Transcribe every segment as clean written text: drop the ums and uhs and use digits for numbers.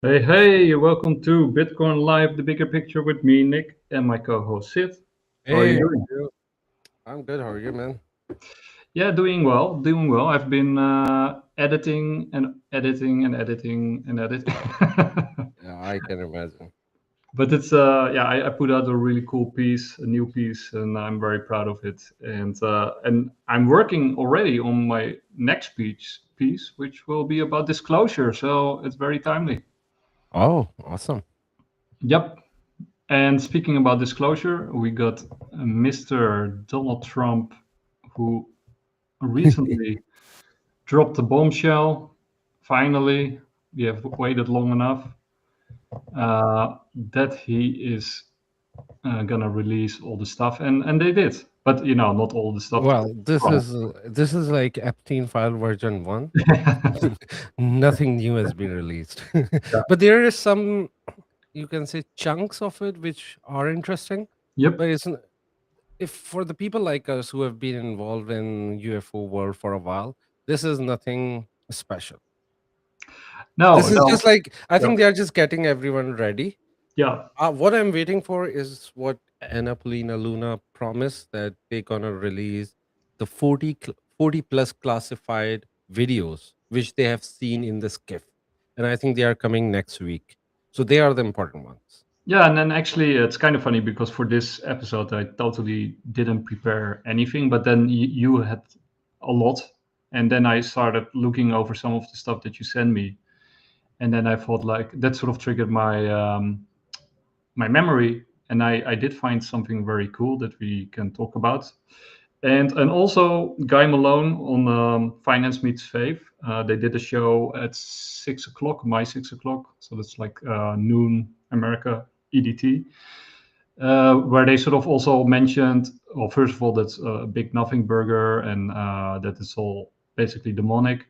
Hey, hey, welcome to Bitcoin Live, the bigger picture with me, Nick, and my co-host Sid. How are you Hey, how doing? are you? I'm good. How are you, man? Yeah, doing well, doing well. I've been editing and editing and editing and editing. Yeah, I can imagine. But it's yeah, I put out a really cool piece, a new piece, and I'm very proud of it. And I'm working already on my next piece, which will be about disclosure. So it's very timely. Oh, awesome. Yep. And speaking about disclosure, we got Mr. Donald Trump, who recently dropped a bombshell. Finally, we have waited long enough that he is gonna release all the stuff, and they did. But not all the stuff. Well, this is like Epstein file version 1. Nothing new has been released. Yeah. But there is some, you can say, chunks of it which are interesting. Yep. But it's if for the people like us who have been involved in UFO world for a while, this is nothing special. No, This is no. just like, I Yep. think they are just getting everyone ready. Yeah. What I'm waiting for is what Anna Polina Luna promised, that they're gonna release the 40 plus classified videos which they have seen in the skiff, and I think they are coming next week. So they are the important ones. Yeah, and then actually it's kind of funny because for this episode I totally didn't prepare anything, but then you had a lot, and then I started looking over some of the stuff that you sent me, and then I thought like that sort of triggered my memory, and I did find something very cool that we can talk about. And also Guy Malone on Finance Meets Faith. They did a show at 6 o'clock, my 6 o'clock, so that's like noon America EDT, where they sort of also mentioned, well, first of all, that's a big nothing burger, and that it's all basically demonic.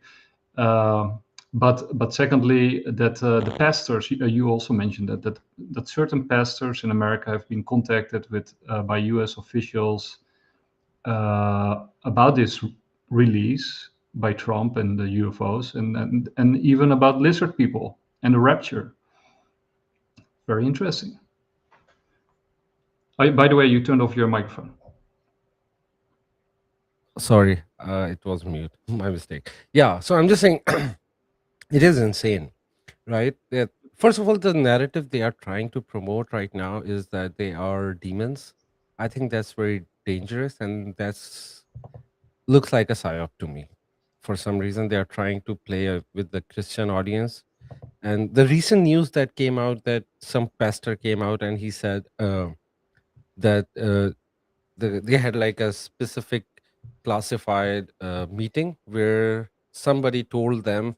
Uh, but secondly, that the pastors, you also mentioned that certain pastors in America have been contacted with by U.S. officials about this release by Trump and the UFOs, and even about lizard people and the rapture. Very interesting. By the way, you turned off your microphone. Sorry, it was mute. My mistake. Yeah, so I'm just saying, it is insane, right? That first of all, the narrative they are trying to promote right now is that they are demons. I think that's very dangerous, and that's looks like a psyop to me. For some reason, they are trying to play with the Christian audience. And the recent news that came out, that some pastor came out and he said that they had like a specific classified meeting where somebody told them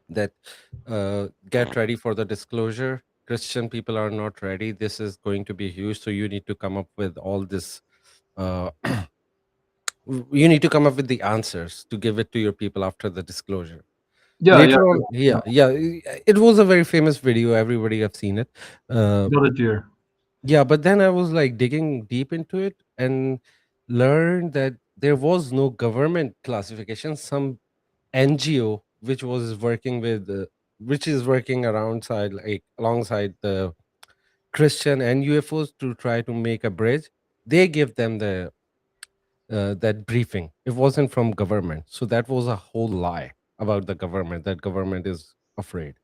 that get ready for the disclosure. Christian people are not ready. This is going to be huge. So you need to come up with all this. Uh, you need to come up with the answers to give it to your people after the disclosure. Yeah, yeah, Later on, it was a very famous video. Everybody have seen it. got it here. Yeah, but then I was like digging deep into it and learned that there was no government classification. Some NGO which was working with, which is working alongside the Christian and UFOs to try to make a bridge. They give them the that briefing. It wasn't from government, so that was a whole lie about the government. That government is afraid.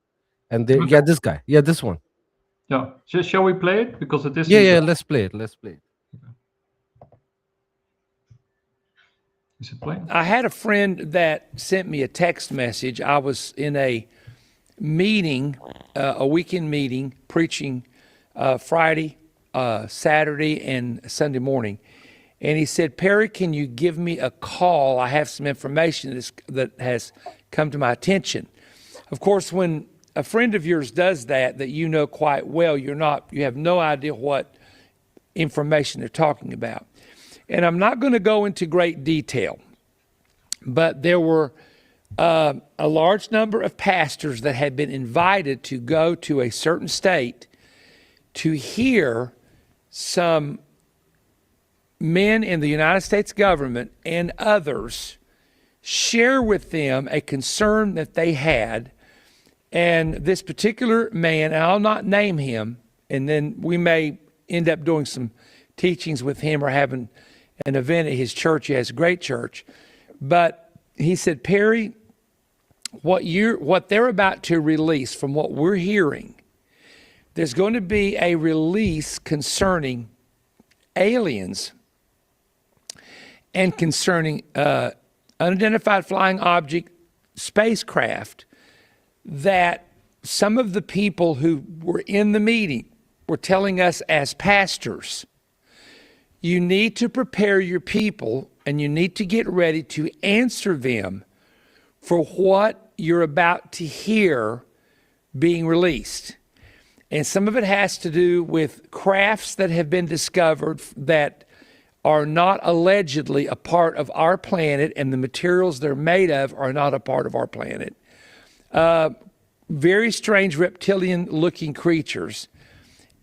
And they, Okay. yeah, this guy, yeah, this one, Yeah. Shall we play it? Because this yeah, is yeah. Let's play it. Let's play it. is it playing? I had a friend that sent me a text message. I was in a meeting, a weekend meeting, preaching Friday, Saturday, and Sunday morning. And he said, Perry, can you give me a call? I have some information that has come to my attention. Of course, when a friend of yours does that you know quite well, you have no idea what information they're talking about. And I'm not going to go into great detail, but there were a large number of pastors that had been invited to go to a certain state to hear some men in the United States government and others share with them a concern that they had And this particular man, and I'll not name him, and then we may end up doing some teachings with him or having an event at his church. He has a great church. But he said, Perry, what they're about to release, from what we're hearing, there's going to be a release concerning aliens and concerning unidentified flying object spacecraft, that some of the people who were in the meeting were telling us as pastors, you need to prepare your people and you need to get ready to answer them for what you're about to hear being released. And some of it has to do with crafts that have been discovered that are not allegedly a part of our planet, and the materials they're made of are not a part of our planet. Very strange reptilian-looking creatures,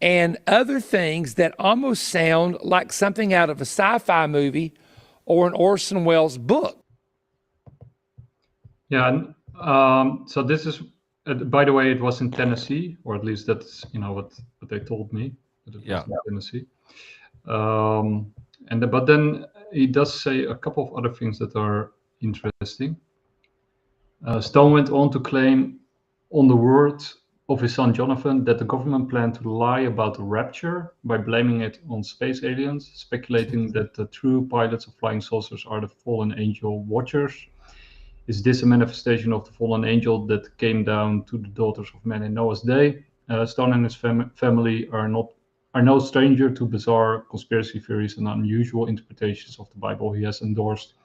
and other things that almost sound like something out of a sci-fi movie or an Orson Welles book. Yeah, and so this is, by the way, it was in Tennessee, or at least that's what they told me, that it was in Tennessee. But then he does say a couple of other things that are interesting. Stone went on to claim, on the word of his son Jonathan, that the government planned to lie about the rapture by blaming it on space aliens, speculating that the true pilots of flying saucers are the fallen angel watchers. Is this a manifestation of the fallen angel that came down to the daughters of men in Noah's day? Stone and his family are no stranger to bizarre conspiracy theories and unusual interpretations of the Bible. He has endorsed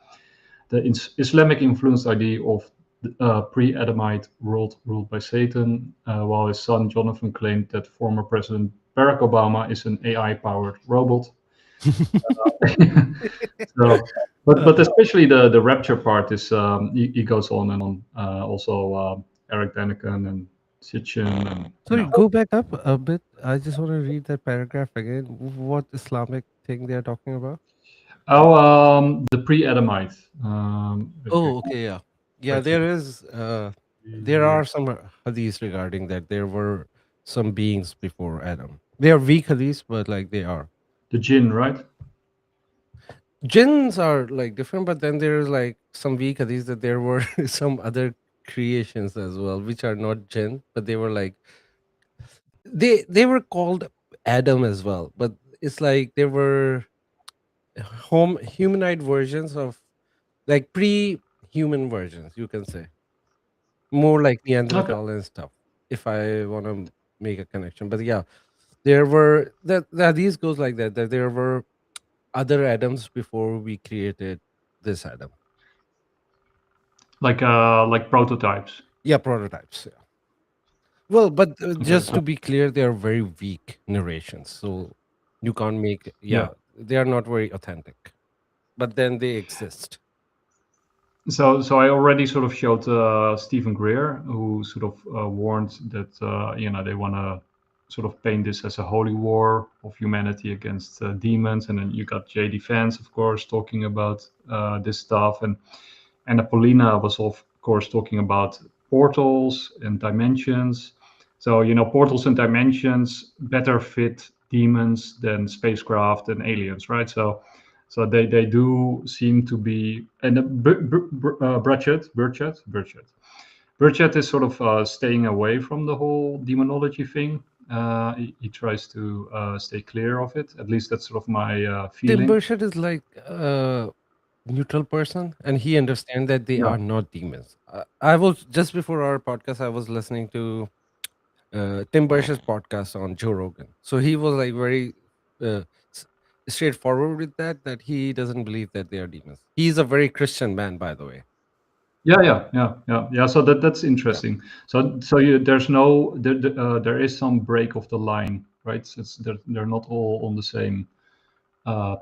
the Islamic-influenced idea of pre-Adamite world ruled by Satan, while his son Jonathan claimed that former President Barack Obama is an AI-powered robot. But especially the rapture part is he goes on and on. Also Eric Daniken and Sitchin. And Sorry, go back up a bit. I just want to read that paragraph again. What Islamic thing they are talking about? The pre-Adamite. Okay, yeah. Right. There are some hadiths regarding that. There were some beings before Adam. They are weak hadiths, but like they are. The jinn, right? Jinns are like different, but then there's like some weak hadiths that there were some other creations as well, which are not jinn, but they were like they were called Adam as well, but it's like there were humanoid versions of like pre-human versions, you can say, more like Neanderthal and stuff. If I want to make a connection, but yeah, there were that these goes like that. That there were other Adams before we created this Adam. Like prototypes. Yeah, prototypes. Yeah. Well, but just to be clear, they are very weak narrations, so you can't make. They are not very authentic, but then they exist. So I already sort of showed Stephen Greer, who sort of warned that they want to sort of paint this as a holy war of humanity against demons, and then you got J.D. Vance, of course, talking about this stuff, and Apollina was of course talking about portals and dimensions. So portals and dimensions better fit demons than spacecraft and aliens, right? So they do seem to be, and Burchett is sort of staying away from the whole demonology thing. He tries to stay clear of it. At least that's sort of my feeling. Tim Burchett is like a neutral person, and he understands that they are not demons. I was just before our podcast, I was listening to Tim Burchett's podcast on Joe Rogan. So he was like very straightforward with that he doesn't believe that they are demons. He's a very Christian man, by the way. Yeah. So that's interesting. So there is some break of the line, right? They're not all on the same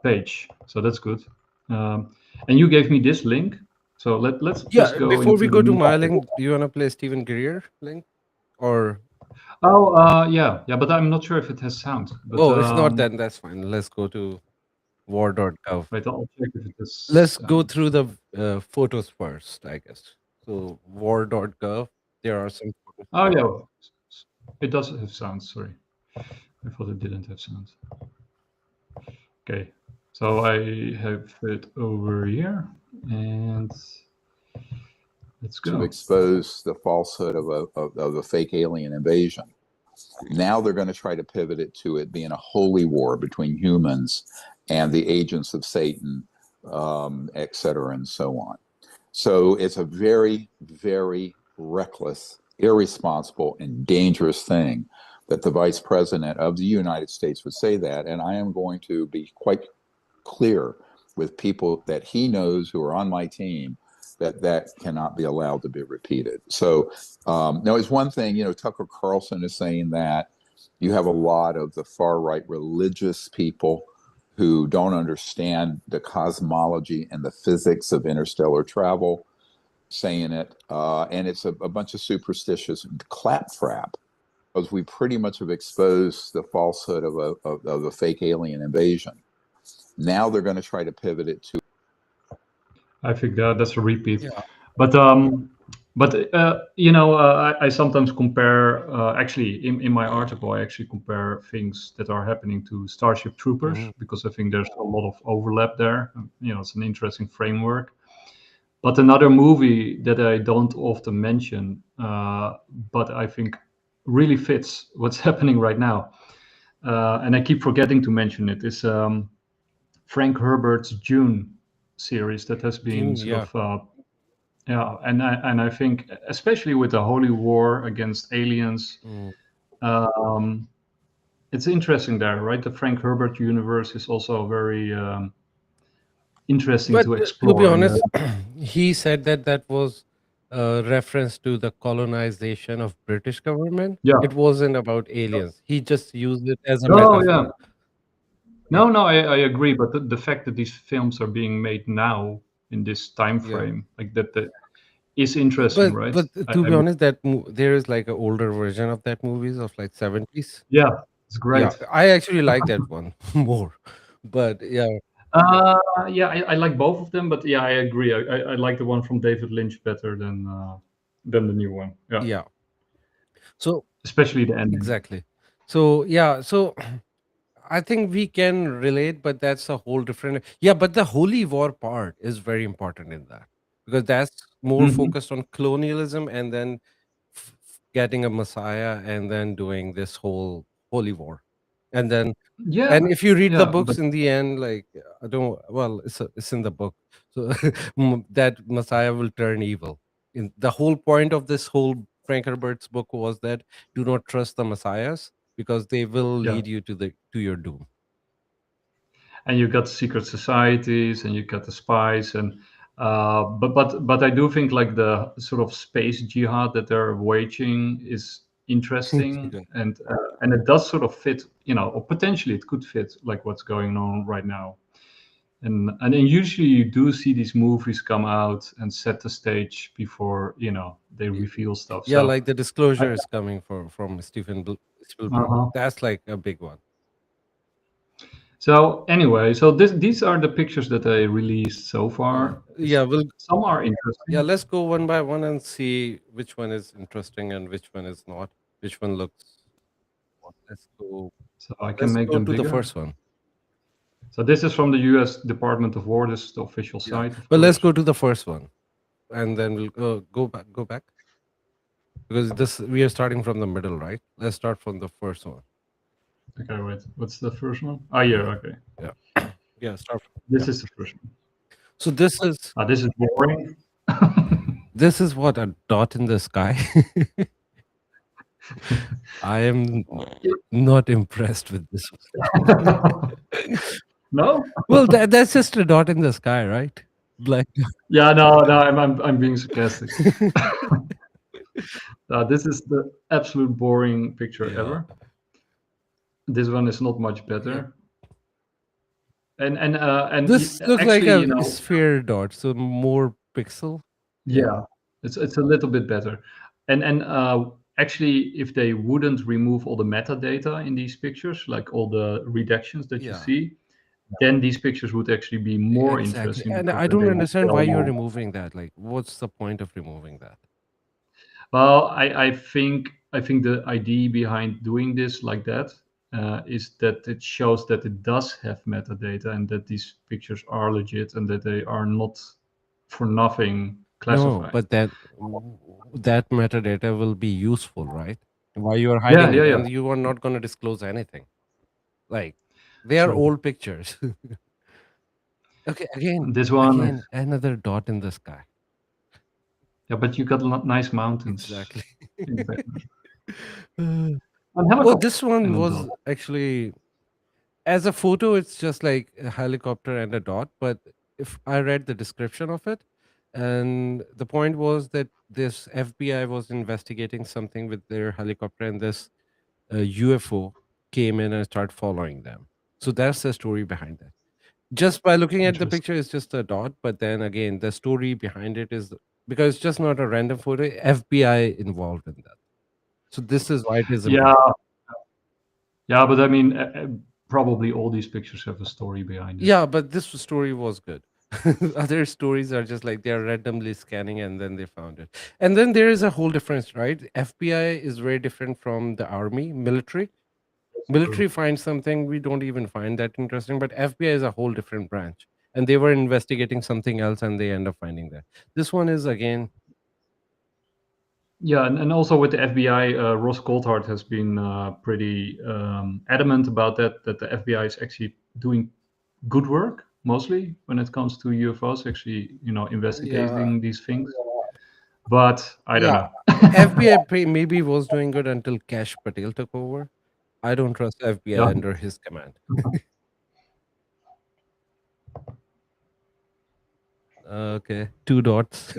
page. So that's good. And you gave me this link. So let's just go. Before we go to my link, do you want to play Stephen Greer link or? Yeah, but I'm not sure if it has sound. But, it's not then. That's fine. Let's go to war.gov. Wait, I'll check if it is. Let's go through the photos first, I guess. So war.gov, there are some Oh yeah, it does have sound. Sorry, I thought it didn't have sound. Okay, so I have it over here, and let's To go. expose the falsehood of a fake alien invasion. Now they're going to try to pivot it to it being a holy war between humans and the agents of Satan, et cetera, and so on. So it's a very, very reckless, irresponsible, and dangerous thing that the vice president of the United States would say that. And I am going to be quite clear with people that he knows who are on my team that that cannot be allowed to be repeated. So now it's one thing, Tucker Carlson is saying that. You have a lot of the far right religious people who don't understand the cosmology and the physics of interstellar travel saying it. And it's a bunch of superstitious claptrap, because we pretty much have exposed the falsehood of a fake alien invasion. Now they're going to try to pivot it to. I think that's a repeat. Yeah. But I sometimes compare. Actually, in my article, I actually compare things that are happening to Starship Troopers because I think there's a lot of overlap there. It's an interesting framework. But another movie that I don't often mention, but I think really fits what's happening right now, and I keep forgetting to mention it, is Frank Herbert's June series that has been June, yeah. and I think especially with the holy war against aliens, it's interesting there, right? The Frank Herbert universe is also very interesting But to to explore. be honest, he said that was a reference to the colonization of British government. Yeah. It wasn't about aliens. He just used it as a Oh, metaphor. yeah. No, I agree. But the fact that these films are being made now in this time frame, like that is interesting, right? But to be honest, there is like an older version of that movies of like 70s. Yeah, it's great. Yeah, I actually like that one more. But yeah. Yeah, I like both of them, but yeah, I agree. I like the one from David Lynch better than the new one. Yeah. Yeah. So Especially the ending. exactly. So yeah, so I think we can relate, but that's a whole different. Yeah, but the holy war part is very important in that, because that's more focused on colonialism and then getting a messiah and then doing this whole holy war, and then Yeah. and if you read the Yeah, books but in the end, like I don't. Well, it's in the book, so that messiah will turn evil. In the whole point of this whole Frank Herbert's book was that do not trust the messiahs because they will yeah. lead you to your doom. And you got secret societies and you got the spies and but I do think like the sort of space jihad that they're waging is interesting Yeah. and it does sort of fit, or potentially it could fit like what's going on right now. And then usually you do see these movies come out and set the stage before they reveal stuff. Yeah, So like the Disclosure is coming from Stephen Spielberg. uh-huh. That's like a big one. So anyway, so these are the pictures that I released so far. Yeah, Some are interesting. let's go one by one and see which one is interesting and which one is not. Which one looks. Let's go. So I can make Let's go them to the bigger. first one. So this is from the U.S. Department of War. This is the official site. Of But let's course. go to the first one, and then we'll go back, because this we are starting from the middle, right? Let's start from the first one. Okay, wait. What's the first one? Oh, yeah. Okay. Yeah, start. This is the first one. So this is boring. this is what, a dot in the sky. I am not impressed with this. No. Well, that's just a dot in the sky, right? Like. Yeah. No. I'm being sarcastic. This is the absolute boring picture ever. This one is not much better. And this looks actually, like a sphere dot, so more pixel. Yeah, it's a little bit better. And actually, if they wouldn't remove all the metadata in these pictures, like all the redactions that you see, then these pictures would actually be more interesting. And because I then don't they would understand tell why you're more. removing that. Like, what's the point of removing that? Well, I think the idea behind doing this like that is that it shows that it does have metadata and that these pictures are legit and that they are not for nothing No, classified. but that metadata will be useful, right? Why you are Yeah, hiding yeah, it, yeah. and you are not going to disclose anything. Like they are So old pictures. Okay, this one is, again, another dot in the sky. yeah, but you got nice mountains Exactly. in the background. Uh, And oh, helicopter this one and a was dog. actually as a photo. It's just like a helicopter and a dot. But if I read the description of it, and the point was that this FBI was investigating something with their helicopter, and this UFO came in and started following them. So that's the story behind it. Just by looking at the Interesting. picture, it's just a dot. But then again, the story behind it is because it's just not a random photo. FBI involved in that. So this is why it is Yeah, important. yeah, but I mean, probably all these pictures have a story behind it. Yeah, but this story was good. Other stories are just like they are randomly scanning and then they found it. And then there is a whole difference, right? FBI is very different from the army, military. That's true. Military finds something we don't even find that interesting, but FBI is a whole different branch. And they were investigating something else and they end up finding that. This one is again, Yeah, and also with the FBI, Ross Coulthard has been pretty adamant about that the FBI is actually doing good work, mostly when it comes to UFOs, actually, yeah, investigating these things. But I don't yeah. know. FBI maybe was doing good until Cash Patel took over. I don't trust FBI Yeah, under his command. Okay, two dots.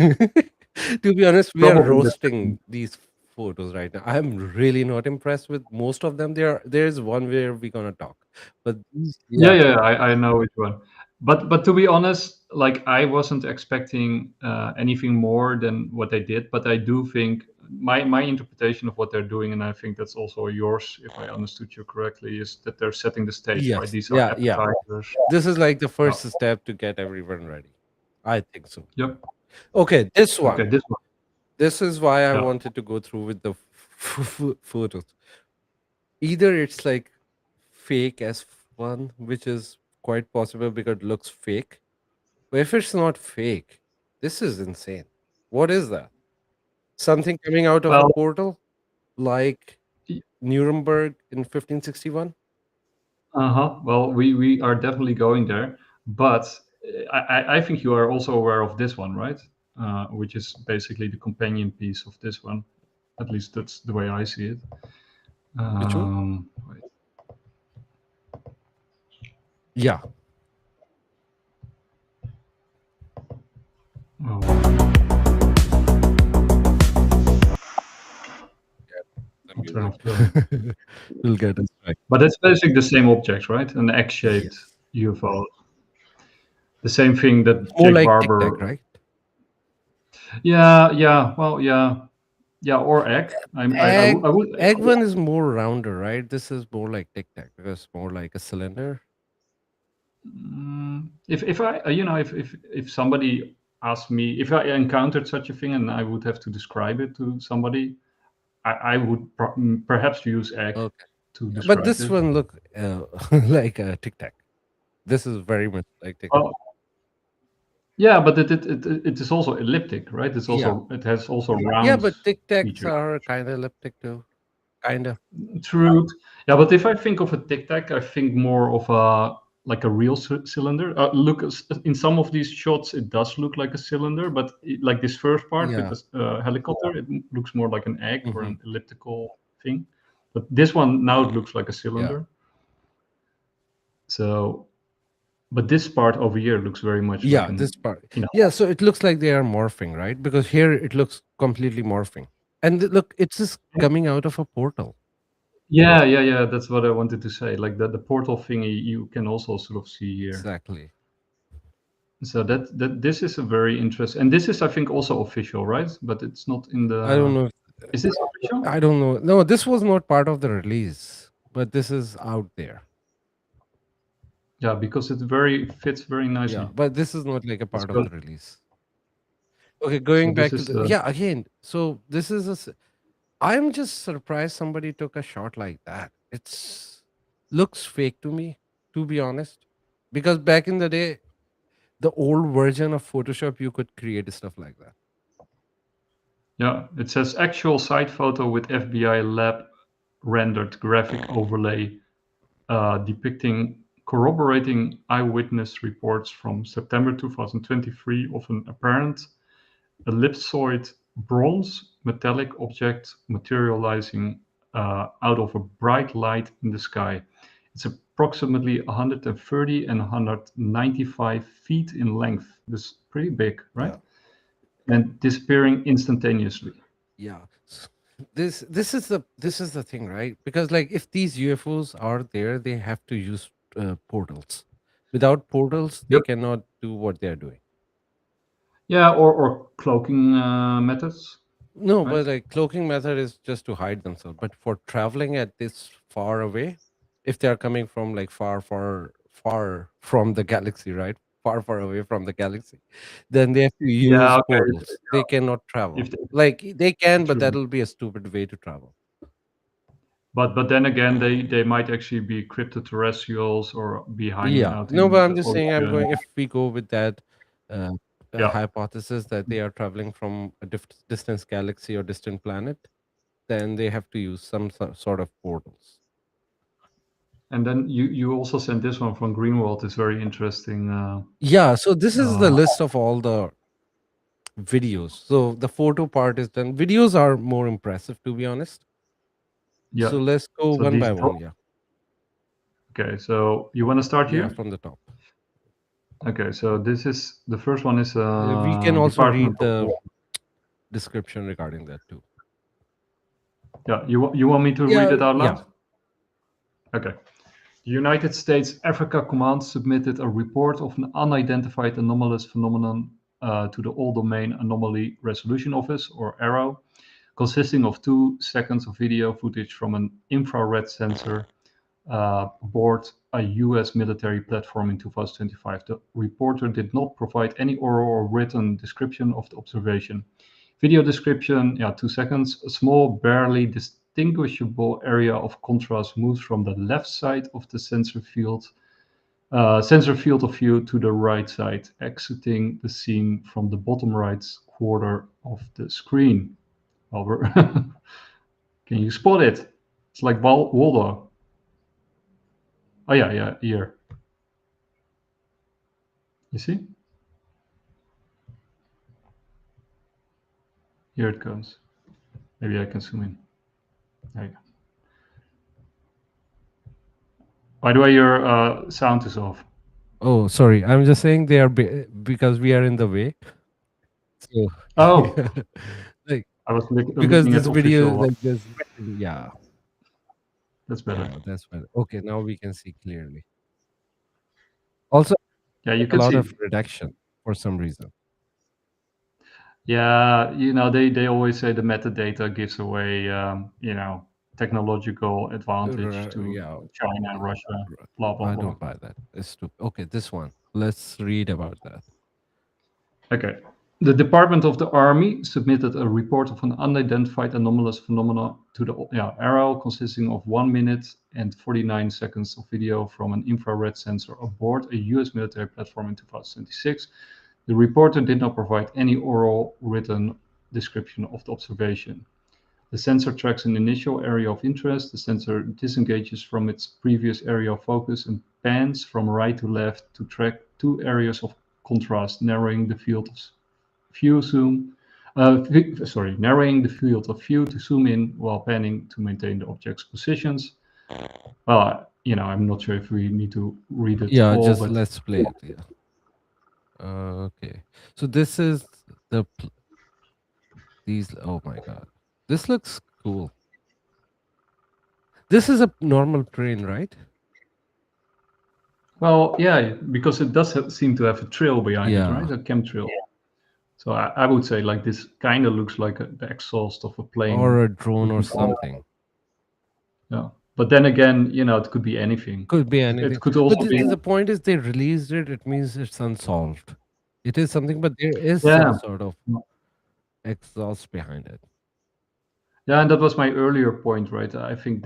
To be honest, we are probably. roasting these photos right now. I'm really not impressed with most of them. There's one where we're gonna talk, but Yeah, yeah, yeah, yeah, I know which one. But to be honest, like I wasn't expecting anything more than what they did. But I do think my interpretation of what they're doing, and I think that's also yours, if I understood you correctly, is that they're setting the stage, right? yes, These are yeah, yeah. appetizers. This is like the Yeah. first step to get everyone ready. I think so. Yep. Okay, this Okay, one. this one. This is why I Yeah. wanted to go through with the photos. Either it's like fake as one, which is quite possible because it looks fake. But if it's not fake, this is insane. What is that? Something coming out of a Well, portal like Nuremberg in 1561? uh-huh. Well, we are definitely going there, but I think you are also aware of this one, right? Which is basically the companion piece of this one. At least that's the way I see it. Which one? Wait. Yeah. Oh, The turn music. off the. We'll get it right. But it's basically the same object, right? An X-shaped Yes. UFO. The same thing It's that more Jake like Tic Tac, Barber. right? Yeah, yeah. Well, yeah, yeah. Or egg. I would. Egg one is more rounder, right? This is more like Tic Tac because it's more like a cylinder. If I if somebody asked me if I encountered such a thing and I would have to describe it to somebody, I would perhaps use egg Okay. to But describe this it. one look like a Tic Tac. This is very much like Tic Tac. Well, yeah, but it is also elliptic, right? Yeah. It has also Yeah, round but Tic Tacs features. are kind of elliptic too. Kind of. True. Yeah, but if I think of a Tic Tac, I think more of a like a real cylinder. Look, in some of these shots, it does look like a cylinder, but like this first part with Yeah. this helicopter, it looks more like an egg or Hmm. an elliptical thing. But this one now it looks like a Yeah. cylinder. So, but this part over here looks very much like Yeah, an, this part. Yeah, so it looks like they are morphing, right? Because here it looks completely morphing. And look, it's just coming out of a portal. yeah, yeah, yeah. That's what I wanted to say. Like the portal thingy, you can also sort of see here. Exactly. So that this is a very interesting, and this is I think also official, right? But it's not in I don't the. know. Is this official? I don't know. No, this was not part of the release, but this is out there. Yeah, because it very fits very nicely. Yeah, but this is not like a Let's part of go. the release. Okay, going this back to is the yeah again. So this is I'm just surprised somebody took a shot like that. It's looks fake to me, to be honest, because back in the day, the old version of Photoshop, you could create stuff like that. yeah. It says actual site photo with FBI lab rendered graphic overlay depicting corroborating eyewitness reports from September 2023 of an apparent ellipsoid bronze metallic object materializing out of a bright light in the sky. It's approximately 130 and 195 feet in length. This is pretty big, right? Yeah. And disappearing instantaneously. Yeah. This is the thing, right? Because like if these UFOs are there, they have to use portals. Without portals, they Yep. cannot do what they're doing. Yeah, or cloaking methods. No, Right. but like cloaking method is just to hide themselves. But for traveling at this far away, if they are coming from like far from the galaxy, right? Far away from the galaxy, then they have to use Yeah, okay. portals. They cannot travel. If they, Like they can, but true. that'll be a stupid way to travel. But then again, they might actually be cryptoterrestrials or be hiding Yeah. out No, in but I'm the just saying, I'm ocean. going, if we go with that uh, Yeah. hypothesis that they are traveling from a distant galaxy or distant planet, then they have to use some sort of portals. And then you also sent this one from Greenwald. It's very interesting. Yeah. So this is the list of all the videos. So the photo part is done. Videos are more impressive, to be honest. Yeah. So let's go So one these by one. Yeah. Okay. So you want to start Yeah, here? from the top. Okay. So this is the first one is We can also Department read the of War. description regarding that too. Yeah. You want me to read it out loud? Yeah. Okay. The United States Africa Command submitted a report of an unidentified anomalous phenomenon to the All Domain Anomaly Resolution Office, or ARROW, consisting of 2 seconds of video footage from an infrared sensor aboard a US military platform in 2025. The reporter did not provide any oral or written description of the observation. Video description, 2 seconds. A small, barely distinguishable area of contrast moves from the left side of the sensor field of view to the right side, exiting the scene from the bottom right quarter of the screen. Over. Can you spot it? It's like Waldo. Oh yeah, here. You see? Here it comes. Maybe I can zoom in. There you go. By the way, your sound is off. Oh, sorry. I'm just saying they are because we are in the way. So Oh, like I was because looking this at video official. like this. Yeah. That's better. Yeah, that's better. Okay, now we can see clearly. Also, Yeah, you a can lot see. of reduction for some reason. Yeah, they always say the metadata gives away, technological advantage to Yeah. China and Russia. Blah blah I blah. don't buy that. It's stupid. Okay, this one. Let's read about that. Okay. The Department of the Army submitted a report of an unidentified anomalous phenomena to the ARROW, consisting of 1 minute and 49 seconds of video from an infrared sensor aboard a US military platform in 2026. The reporter did not provide any oral written description of the observation. The sensor tracks an initial area of interest. The sensor disengages from its previous area of focus and pans from right to left to track 2 areas of contrast, narrowing the field of view narrowing the field of view to zoom in while panning to maintain the object's positions. Well, I'm not sure if we need to read it Yeah, all, just but let's play it. Yeah. Okay. So this is the these. Oh my god, this looks cool. This is a normal train, right? well, yeah, because it does seem to have a trail behind it, right? A chemtrail. So I would say like this kind of looks like the exhaust of a plane or a drone or something. Yeah, but then again, it could be anything. Could be anything. It could also But be. the point is, they released it. It means it's unsolved. It is something, but there is Yeah. some sort of exhaust behind it. Yeah, and that was my earlier point, right? I think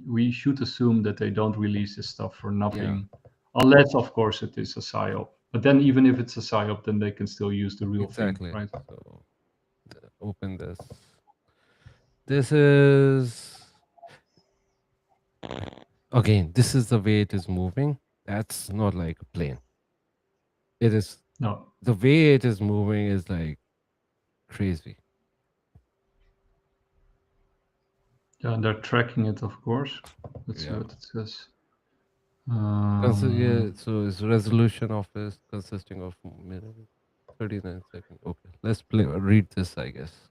we should assume that they don't release this stuff for nothing, unless, of course, it is a psyop. But then, even if it's a psyop, then they can still use the real Exactly. thing, right? So open this. This is again. This is the way it is moving. That's not like a plane. It is No. the way it is moving is like crazy. Yeah, and they're tracking it, of course. Let's see Yeah. what it says. So it's resolution of this consisting of 39 seconds. Okay, let's read this, I guess.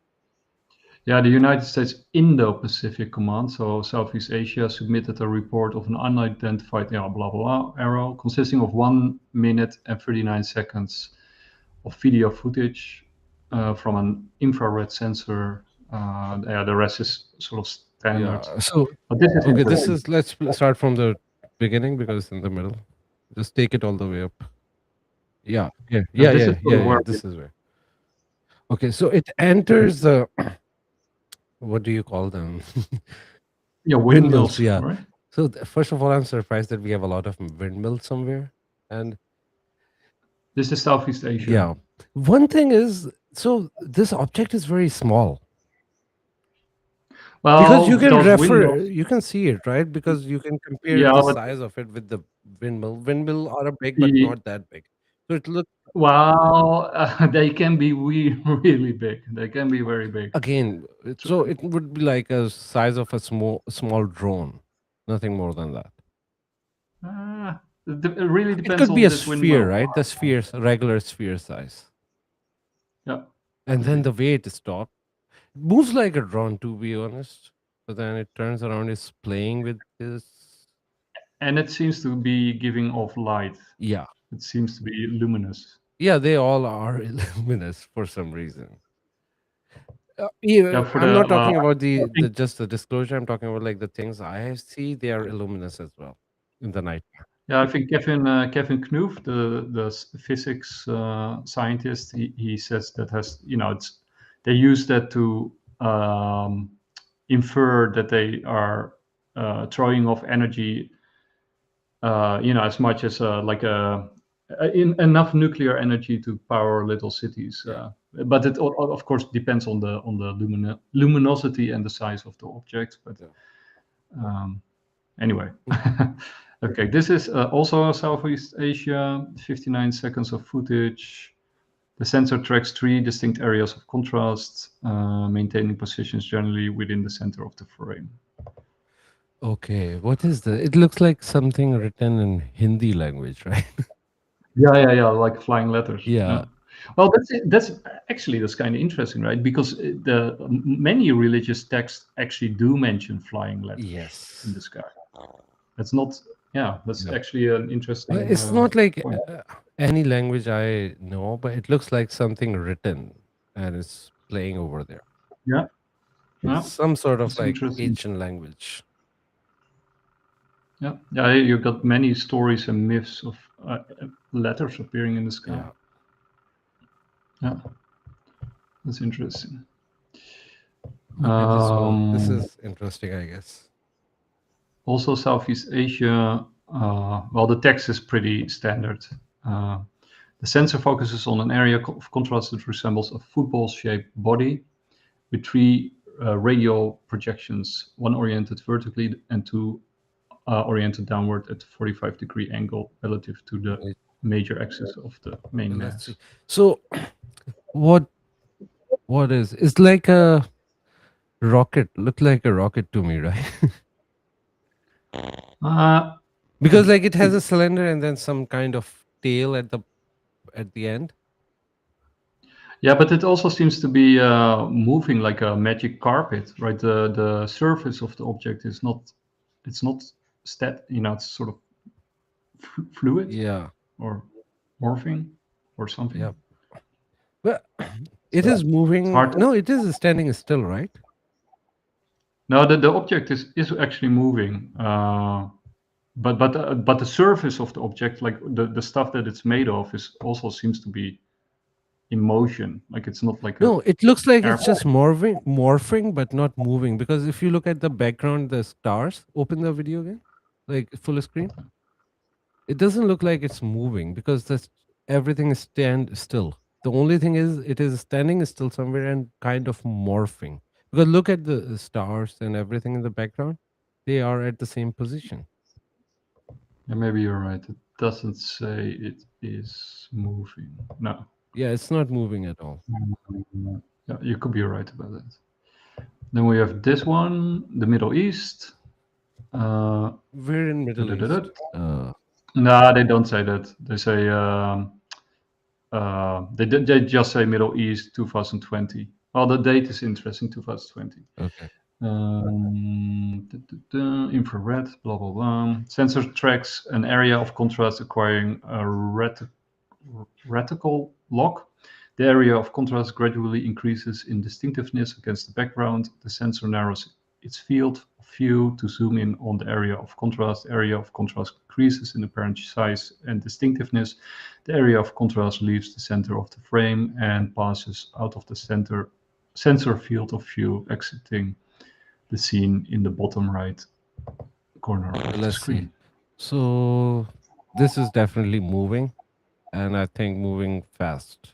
Yeah, the United States Indo-Pacific Command, so Southeast Asia, submitted a report of an unidentified, blah, blah, blah, arrow consisting of 1 minute and 39 seconds of video footage from an infrared sensor. Yeah, the rest is sort of standard. Yeah. So But this is okay, interesting. let's start from the beginning because it's in the middle. Just take it all the way up. Yeah. This is sort of where This is where. Okay, so it enters the what do you call them? yeah, windmills, Yeah. right? So first of all, I'm surprised that we have a lot of windmills somewhere, and This is Southeast Asia. yeah, one thing is, so this object is very small. Well, Because you can those refer, windmills, you can see it, right? Because you can compare yeah, the but size of it with the windmill. Windmill are big, but the, not that big. So it looks well, they can be really big. They can be very big. again. So it would be like a size of a small drone, nothing more than that. It really It depends could on be a this sphere, windmill. right? The sphere, regular sphere size. Yeah, And then the way it stopped moves like a drone, to be honest. But then it turns around, is playing with this. and it seems to be giving off light. Yeah. It seems to be luminous. Yeah, they all are luminous for some reason. Yeah, for I'm the not talking about I think, just the disclosure. I'm talking about like the things I see. They are luminous as well in the night. yeah, I think Kevin Knoof, the physics scientist, he says that they use that to infer that they are throwing off energy, as much as enough nuclear energy to power little cities. But it of course depends on the luminosity and the size of the object. But anyway, okay, this is also Southeast Asia. 59 seconds of footage. The sensor tracks 3 distinct areas of contrast, maintaining positions generally within the center of the frame. Okay, what is the? It looks like something written in Hindi language, right? Yeah, like flying letters. Yeah. Well, that's kind of interesting, right? Because many religious texts actually do mention flying letters Yes. in the sky. That's not. Yeah, that's actually an interesting. Well, it's not like point. any language I know, but it looks like something written and it's playing over there. Yeah. Some sort of That's like interesting. ancient language. Yeah, you got many stories and myths of letters appearing in the sky. Yeah, that's interesting. Okay, this is interesting, I guess. Also, Southeast Asia. Well, the text is pretty standard. The sensor focuses on an area of contrast that resembles a football-shaped body with 3 radial projections, 1 oriented vertically and 2 oriented downward at 45-degree angle relative to the major axis of the main mass. So, what is? It's like a rocket. Looked like a rocket to me, right? Because like it has a cylinder and then some kind of tail at the end. Yeah, but it also seems to be moving like a magic carpet, right? The surface of the object is not. It's not it's sort of fluid. Yeah. Or morphing or something. Yeah. But it is moving. No, it is standing still, right? No, the object is actually moving. But the surface of the object, like the stuff that it's made of, is also seems to be in motion. Like it's not like No, it looks like it's airplane. just morphing, but not moving. Because if you look at the background, the stars. Open the video again, like full screen. It doesn't look like it's moving because everything is stand still. The only thing is it is standing still somewhere and kind of morphing. Because look at the stars and everything in the background; they are at the same position. Yeah, maybe you're right. It doesn't say it is moving. No. Yeah, it's not moving at all. Yeah, you could be right about that. Then we have this one, the Middle East. We're in Middle da-da-da-da. East. No, they don't say that. They say they just say Middle East 2020. Well, the date is interesting, 2020. Okay. Infrared, blah blah blah. Sensor tracks an area of contrast acquiring a reticle lock. The area of contrast gradually increases in distinctiveness against the background. The sensor narrows its field of view to zoom in on the area of contrast. The area of contrast increases in apparent size and distinctiveness. The area of contrast leaves the center of the frame and passes out of the sensor field of view, exiting the scene in the bottom right corner of the Let's screen. see. So this is definitely moving, and I think moving fast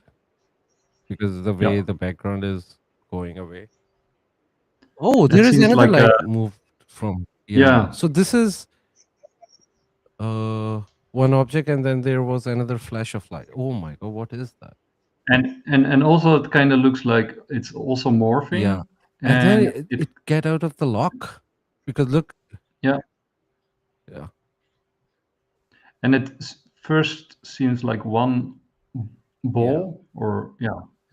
because the way Yeah. the background is going away. Oh, It there is seems another like light moved from. Yeah. So this is one object, and then there was another flash of light. Oh my god, what is that? And also it kind of looks like it's also morphing. Yeah. And then And it get out of the lock because look. Yeah. Yeah. And it first seems like one ball or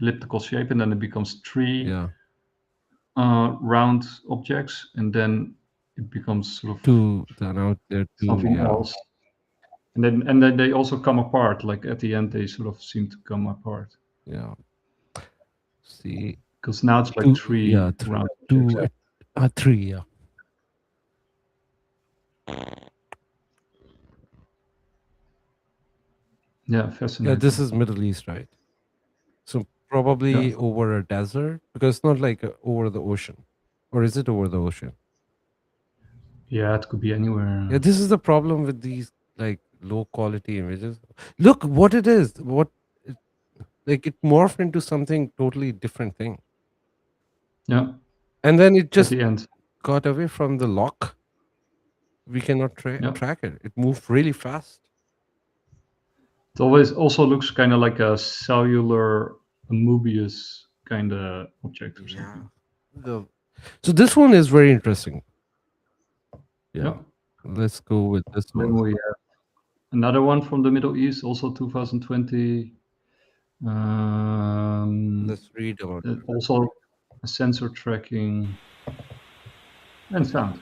elliptical shape, and then it becomes three round objects, and then it becomes sort of something else. And then they also come apart. Like at the end, they sort of seem to come apart. Yeah. See, because now it's like three round objects. Three. Yeah. Yeah, fascinating. Yeah, this is Middle East, right? So probably over a desert because it's not like over the ocean, or is it over the ocean? Yeah, it could be anywhere. Yeah, this is the problem with these like low quality images. Look what it is. Like it morphed into something totally different thing. Yeah. And then it just at the end got away from the lock. We cannot track it. It moved really fast. It always also looks kind of like a cellular Mobius kind of object or something. So this one is very interesting. Yeah. Let's go with this one. Then we have another one from the Middle East, also 2020. Let's read about it. Also a sensor tracking and sound.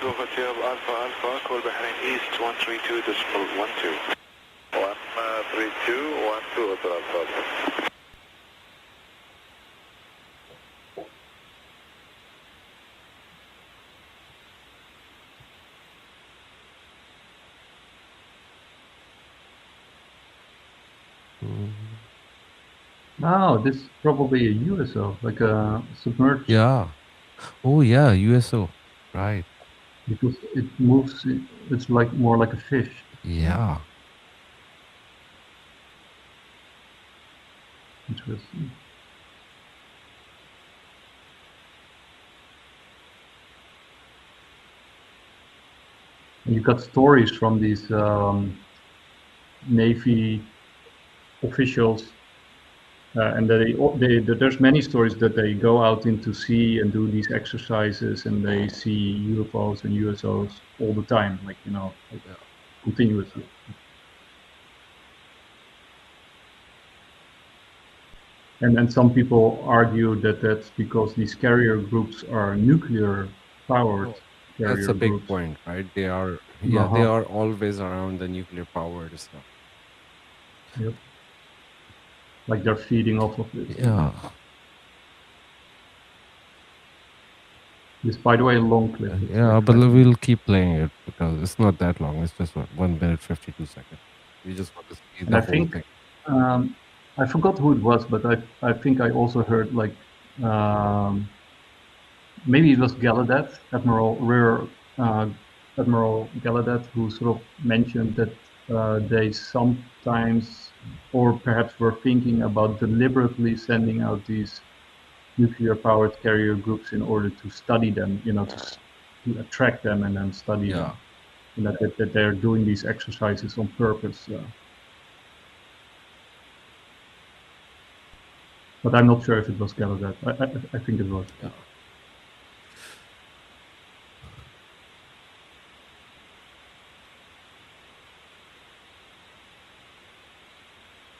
Alpha, call Bahrain East 132.12. 132.12, Alpha. Oh, this is probably a USO, like a submerged. Yeah. Oh yeah, USO. Right. Because it moves, it's like more like a fish. Yeah. Interesting. And you got stories from these Navy officials, and there's many stories that they go out into sea and do these exercises, and they see UFOs and USOs all the time, like continuously. And some people argue that that's because these carrier groups are nuclear powered. That's a big groups. point, right? They are, they are always around the nuclear powered stuff. Yep. Like they're feeding off of it. Yeah. This, by the way, a long clip. Yeah, but we'll keep playing it because it's not that long. It's just 1 minute 52 seconds. You just want to see And the I whole think thing. I forgot who it was, but I think I also heard like maybe it was Gallaudet, Admiral Rear Admiral Gallaudet, who sort of mentioned that they sometimes, or perhaps were thinking about deliberately sending out these nuclear-powered carrier groups in order to study them, you know, to attract them and then study Yeah. them. You know, that they're doing these exercises on purpose. But I'm not sure if it was Gallaudet. I think it was. Yeah.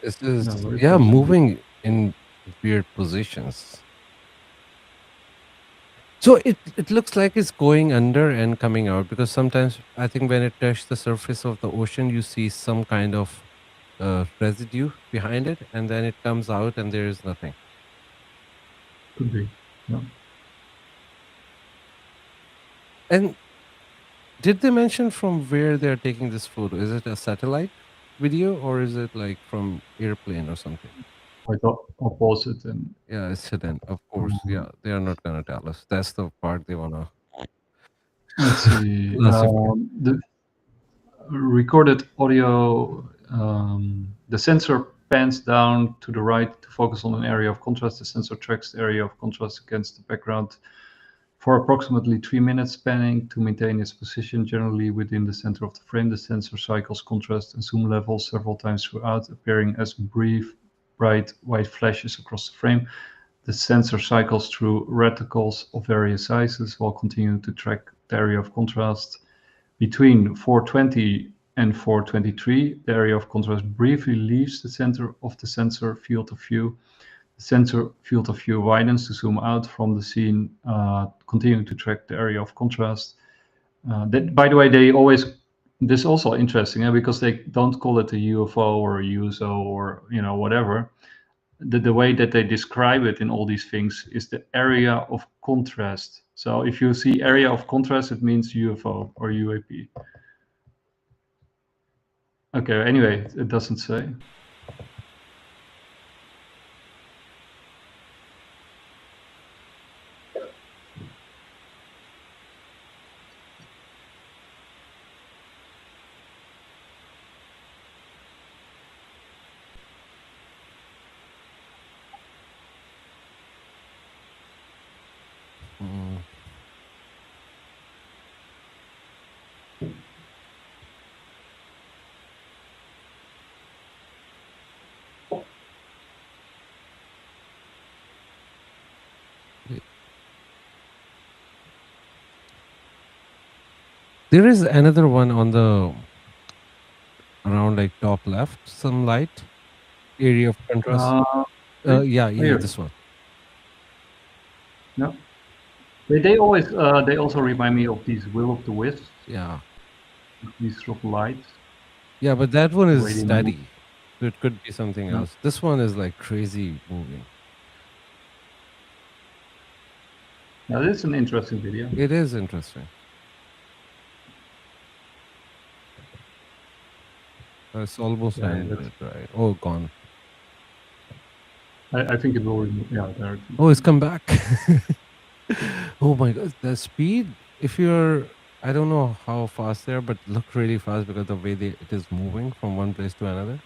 This is moving in weird positions. So it looks like it's going under and coming out, because sometimes I think when it touches the surface of the ocean, you see some kind of residue behind it, and then it comes out and there is nothing. Could be. Yeah. And did they mention from where they're taking this photo? Is it a satellite video or is it like from airplane or something? I thought opposite and Yeah, it's hidden, of course. Yeah, they are not gonna tell us. That's the part they wanna. let's see. The recorded audio. The sensor pans down to the right to focus on an area of contrast. The sensor tracks the area of contrast against the background for approximately 3 minutes, panning to maintain its position generally within the center of the frame. The sensor cycles contrast and zoom levels several times throughout, appearing as brief, bright white flashes across the frame. The sensor cycles through reticles of various sizes while continuing to track the area of contrast. Between 420 and 423, the area of contrast briefly leaves the center of the sensor field of view. The sensor field of view widens to zoom out from the scene, continuing to track the area of contrast. By the way, this is also interesting, because they don't call it a UFO or a USO or whatever. The way that they describe it in all these things is the area of contrast. So if you see area of contrast, it means UFO or UAP. Okay, anyway, it doesn't say. There is another one on the around like top left, some light area of contrast. Yeah, this one. Yeah, they always they also remind me of these Will of the Wisps. Yeah, these sort of lights. Yeah, but that one is Waiting steady. So it could be something else. This one is like crazy moving. Now, this is an interesting video. It is interesting. It's almost ended, right? Oh, gone. I think it will remove. Yeah, there. Oh, it's come back. Oh my God, the speed! If you're, I don't know how fast they are, but look really fast because the way it is moving from one place to another.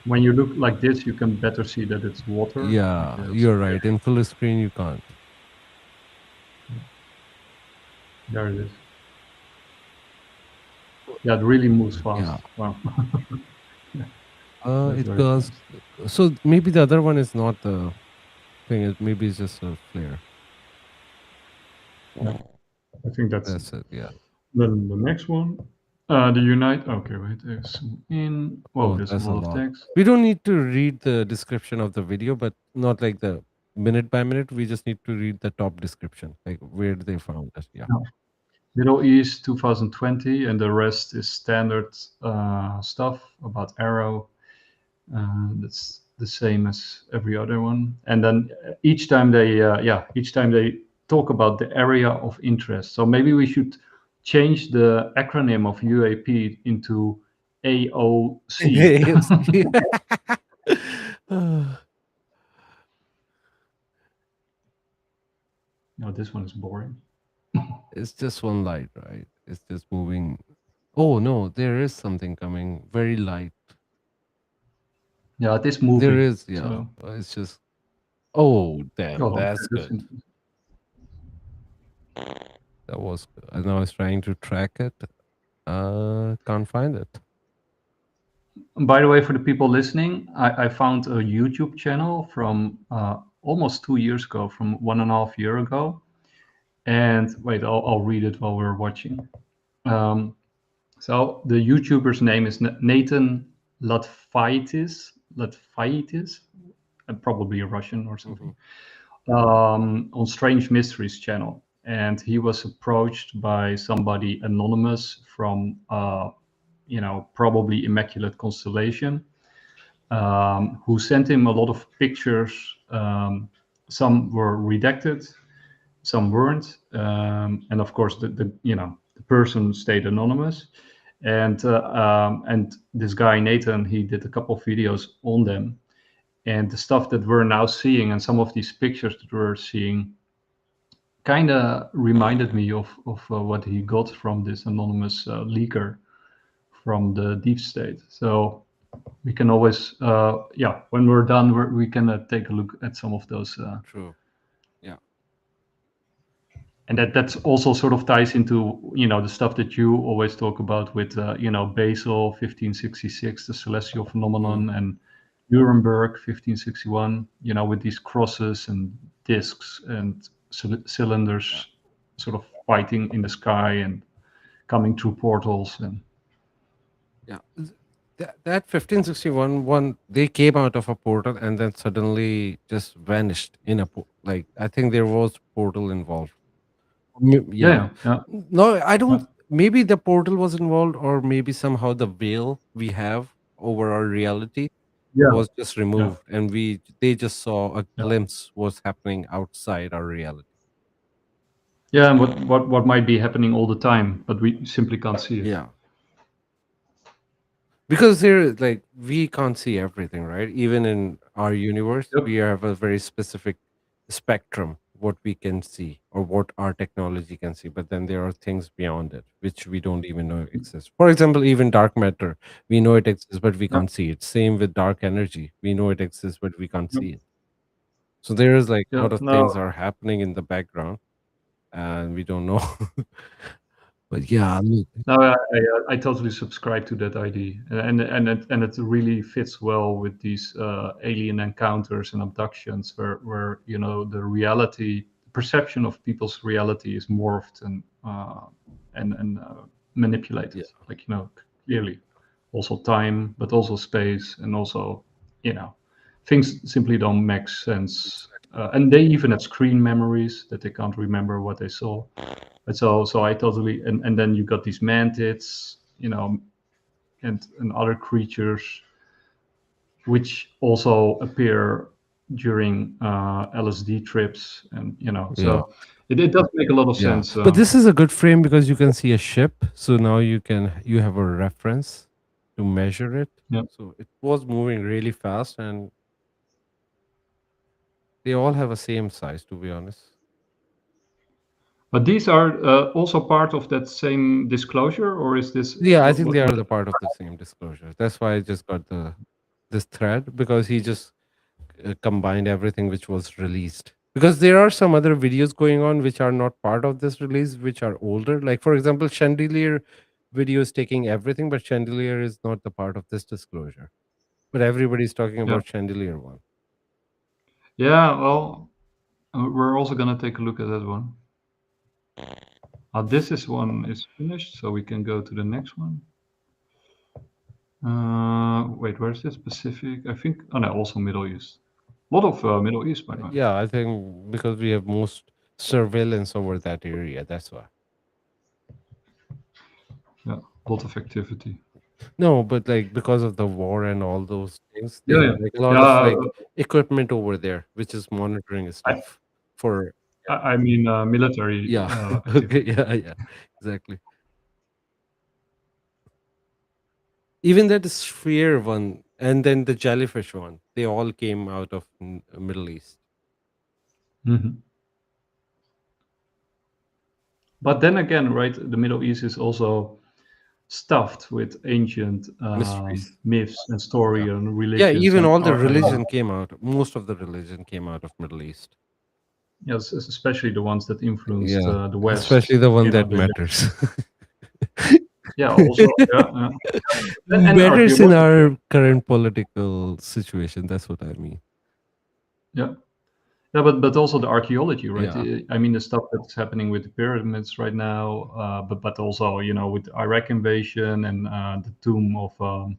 When you look like this, you can better see that it's water. Yeah, you're right. In full screen, you can't. There it is. Yeah, it really moves fast. Yeah. Wow. It goes. So maybe the other one is not the thing. Maybe it's just a flare. I think that's it. Yeah. Then the next one, the Unite. Okay, wait. Zoom in. Whoa, there's a lot of text. We don't need to read the description of the video, but not like the minute by minute. We just need to read the top description, like where they found us. Yeah. No. Middle East 2020, and the rest is standard stuff about Arrow. That's the same as every other one. And then each time they talk about the area of interest. So maybe we should change the acronym of UAP into AOC. No, this one is boring. It's just one light, right? It's just moving. Oh no, there is something coming. Very light. Yeah, it is moving. There is, yeah. So, It's just. Oh damn, oh, that's that's good. That was good. And I was trying to track it. Can't find it. By the way, for the people listening, I found a YouTube channel from almost 2 years ago, from 1.5 years ago. And wait, I'll read it while we're watching. So the YouTuber's name is Nathan Latvaitis, probably a Russian or something, on Strange Mysteries channel. And he was approached by somebody anonymous from, probably Immaculate Constellation, who sent him a lot of pictures. Some were redacted, some weren't, and of course the person stayed anonymous. And this guy Nathan, he did a couple of videos on them, and the stuff that we're now seeing and some of these pictures that we're seeing kind of reminded me of what he got from this anonymous leaker from the deep state. So we can always, when we're done, we can take a look at some of those. True. Yeah. And that's also sort of ties into, the stuff that you always talk about with, Basel 1566, the celestial phenomenon, and Nuremberg 1561, with these crosses and discs and cylinders sort of fighting in the sky and coming through portals. And yeah, that 1561 one, they came out of a portal and then suddenly just vanished in a like, I think there was portal involved. Yeah. No, I don't. Maybe the portal was involved, or maybe somehow the veil we have over our reality was just removed, and they just saw a glimpse what's happening outside our reality. Yeah, and what might be happening all the time, but we simply can't see it. Yeah. Because we can't see everything, right? Even in our universe, we have a very specific spectrum what we can see or what our technology can see, but then there are things beyond it which we don't even know exist. For example, even dark matter, we know it exists but we can't see it. Same with dark energy, we know it exists but we can't see it. So there is a lot of things are happening in the background and we don't know. But yeah, no, I totally subscribe to that idea, and it really fits well with these alien encounters and abductions, where the reality, perception of people's reality is morphed and manipulated, clearly, also time, but also space, and also things simply don't make sense, and they even have screen memories that they can't remember what they saw. And so I totally, and then you got these mantids, and other creatures, which also appear during LSD trips, and so it does make a lot of sense. But this is a good frame because you can see a ship, so now you have a reference to measure it. So it was moving really fast, and they all have a same size, to be honest. But these are also part of that same disclosure, or is this? Yeah, I think they are the part of the same disclosure. That's why I just got this thread, because he just combined everything which was released. Because there are some other videos going on which are not part of this release, which are older. Like, for example, Chandelier video is taking everything, but Chandelier is not the part of this disclosure. But everybody's talking about Chandelier one. Yeah, well, we're also going to take a look at that one. This one is finished, so we can go to the next one. Wait, where's this Pacific? I think, no, also Middle East. A lot of Middle East, by the way. Yeah, I think because we have most surveillance over that area, that's why. Yeah, a lot of activity. No, but because of the war and all those things, they have a lot of equipment over there, which is monitoring stuff for. I mean, military. Yeah. Okay. Yeah. Exactly. Even that sphere one, and then the jellyfish one, they all came out of Middle East. Mhm. But then again, right, the Middle East is also stuffed with ancient Mysteries. myths and story Yeah. and Yeah, religions even and all the religion came out. Most of the religion came out of Middle East. yes, especially the ones that influenced Yeah, the West. especially the one that the- matters. yeah, also and Matters in archaeology. our current political situation. That's what I mean. Yeah. Yeah, but also the archaeology, right? Yeah. I mean, the stuff that's happening with the pyramids right now, but also with the Iraq invasion and the tomb of uh,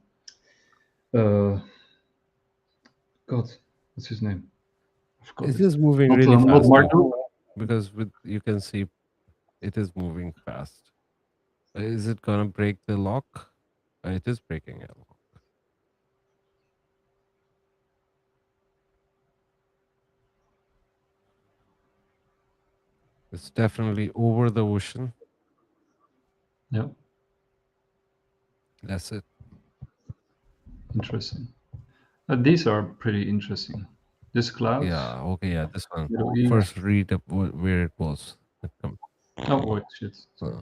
God, what's his name? I forgot It it. is moving Not really not fast too, Marduk. because you can see it is moving fast. Is it gonna break the lock? It is breaking it. It's definitely over the ocean. Yeah, That's it. interesting. These are pretty interesting. This cloud. Yeah. Okay. Yeah. This one. Middle East. First, read up where it was. Oh wait, shit. Sorry.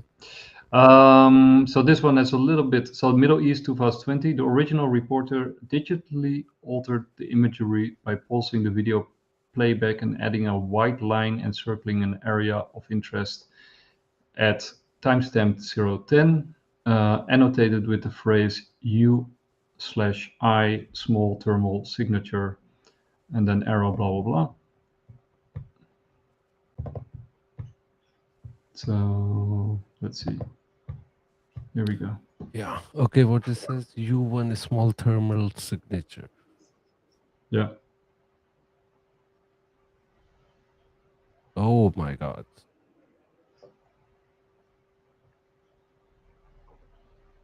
Uh, So this one has a little bit. So Middle East 2020, the original reporter digitally altered the imagery by pausing the video playback and adding a white line encircling an area of interest at timestamp 010, annotated with the phrase U/I small thermal signature, and then arrow blah blah blah. So let's see. Here we go. Yeah. Okay. What it says? U1 small thermal signature. Yeah. Oh my God.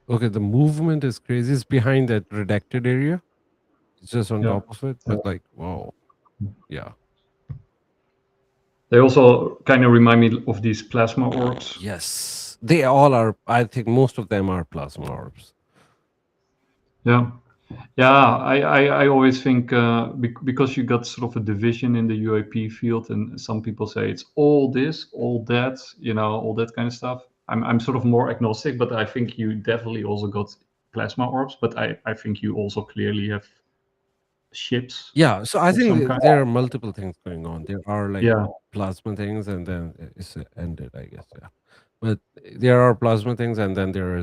Okay. The movement is crazy. It's behind that redacted area. It's just on Yeah. top of it. But like, wow. Yeah. They also kind of remind me of these plasma orbs. Yes. They all are. I think most of them are plasma orbs. Yeah. Yeah, I always think because you got sort of a division in the UAP field, and some people say it's all this, all that, all that kind of stuff. I'm sort of more agnostic, but I think you definitely also got plasma orbs, but I think you also clearly have ships Yeah. So I of some think kind. there are multiple things going on. There are like Yeah. plasma things, and then it's ended, I guess. Yeah. But there are plasma things, and then there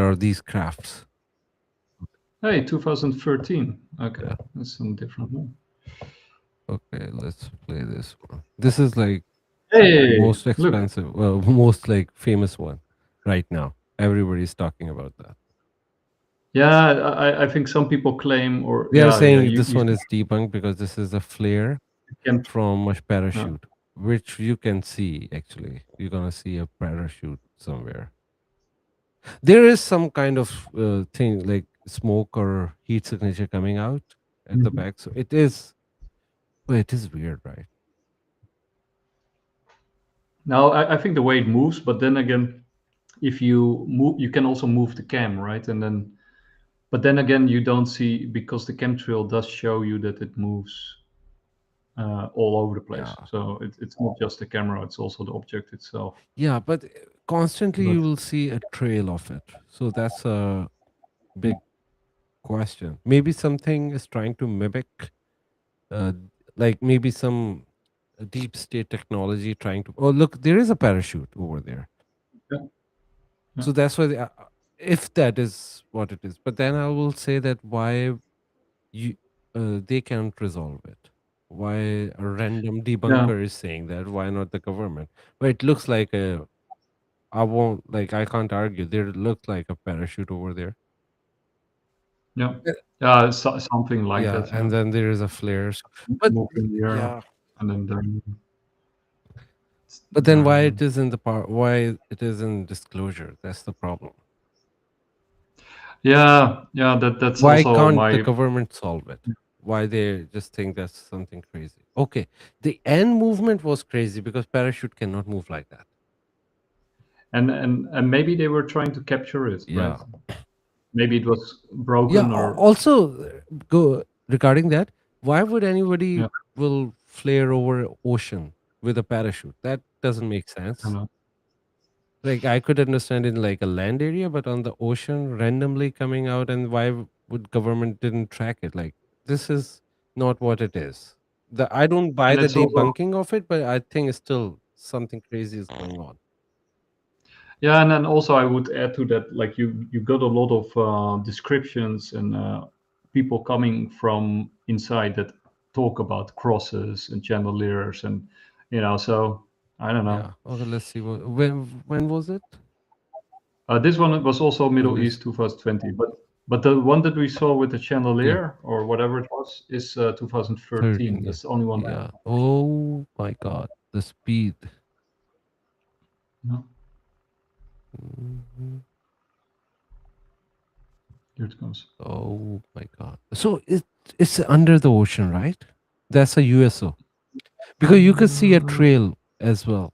are these crafts. Hey, 2013. Okay, Yeah. that's some different one. Okay, let's play this one. This is like Hey, most look. expensive, well, most like famous one right now. Everybody's talking about that. Yeah, I think some people claim, or They are saying you, this one is debunked because this is a flare can. from a parachute, which you can see actually. You're gonna see a parachute somewhere. There is some kind of thing like smoke or heat signature coming out at the Mhm. back. So it is, well, it is weird, right? Now, I think the way it moves, but then again, if you move, you can also move the cam, right? But then again, you don't see, because the chemtrail does show you that it moves all over the place. Yeah. So it's not just the camera; it's also the object itself. Yeah, but constantly But you will see a trail of it. So that's a big question. Maybe something is trying to mimic, uh, like maybe some deep state technology trying to. Oh, look, there is a parachute over there. yeah, yeah. So that's why, if that is what it is. But then I will say that why you they can't resolve it. Why a random Yeah. debunker is saying that? Why not the government? But it looks like a. I won't like. I can't argue. There looks like a parachute over there. Yeah, Uh, yeah, something like Yeah, that. and then there is a flare. But Moving here, yeah, and then but then why it is in the part? Why it is in disclosure? That's the problem. yeah, that's Why also can't the my. government solve it? Why they just think that's something crazy? Okay, the end movement was crazy because parachute cannot move like that. And maybe they were trying to capture it, right? Yeah. maybe it was Yeah. broken or Also, go regarding that. Why would anybody yeah, will flare over ocean with a parachute? That doesn't make I sense. don't know. Like I could understand in like a land area, but on the ocean, randomly coming out, and why would government didn't track it? Like this is not what it is. I don't buy And the it's also debunking of it, but I think it's still something crazy is going on. yeah, and then also I would add to that, like you got a lot of descriptions and people coming from inside that talk about crosses and chandeliers and so I don't know. Yeah. Okay. Let's see. When was it? This one was also Middle Let's East 2020, but the one that we saw with the Yeah. chandelier or whatever it was is 2013. 13. Yeah. That's the only one. Yeah. Oh my God. The speed. Yeah, Mhm. here it comes. Oh my God. So it's under the ocean, right? That's a USO. Because you could see a trail as well.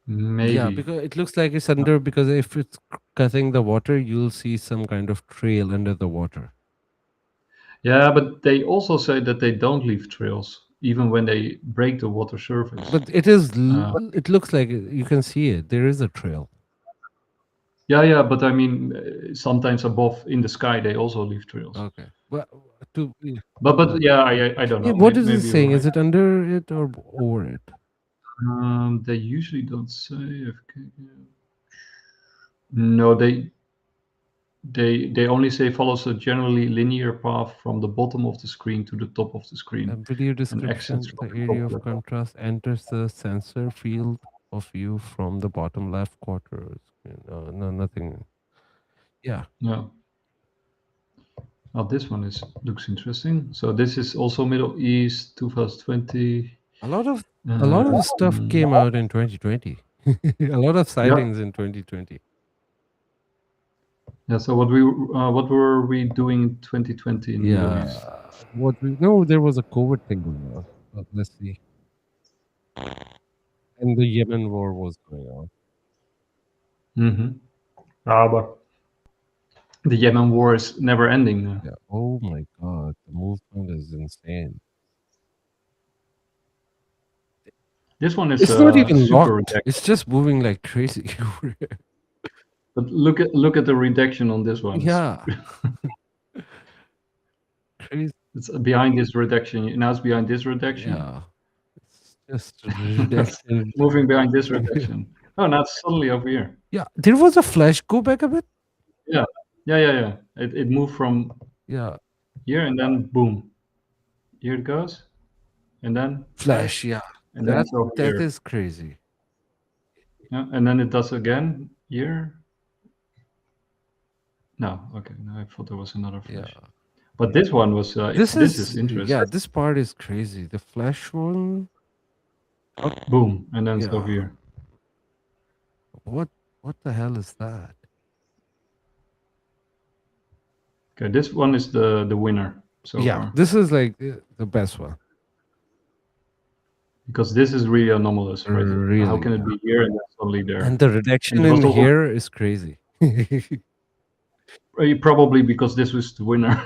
Yeah, Maybe. because it looks like it's under, because if it's cutting the water, you'll see some kind of trail under the water. Yeah, but they also say that they don't leave trails even when they break the water surface. But it it looks like you can see it. There is a trail. Yeah, but I mean, sometimes above in the sky they also leave trails. Okay. Well, to But yeah, I don't know. what is it Maybe you're saying? right. Is it under it or over it? They usually don't say. No, they only say follows a generally linear path from the bottom of the screen to the top of the screen. Video And description, exits the from the area top of left. contrast enters the sensor field of view from the bottom left quarter. No, nothing. Yeah. Yeah. Now this one looks interesting. So this is also Middle East 2020. A lot of stuff came out in 2020. A lot of sightings in 2020. Yeah. So what were we doing in 2020 in Middle East? What we know, there was a COVID thing going on. Let's see. And the Yemen war was going on. Mm-hmm. But the Yemen war is never ending. Yeah. Oh my God, the movement is insane. This one is It's not even super locked. redacted. It's just moving like crazy. But look at the redaction on this one. Yeah. Crazy. It's behind this redaction. Now it's behind this redaction. Yeah. It's just redaction. Moving behind this redaction. Oh, now it's suddenly over here. Yeah. There was a flash. Go back a bit. Yeah. It moved from here and then boom. Here it goes. And then Flash. Yeah. And then it's over That here. is crazy. Yeah, and then it does again here. No, okay. No, I thought there was another flash. Yeah. But this one was. This is interesting. Yeah, this part is crazy. The flash one. Boom, and then it's over here. What the hell is that? Okay, this one is the winner so far. This is like the best one. Because this is really anomalous, right? Really, how can it be here and then suddenly there? And the redaction in here is crazy. Probably because this was the winner.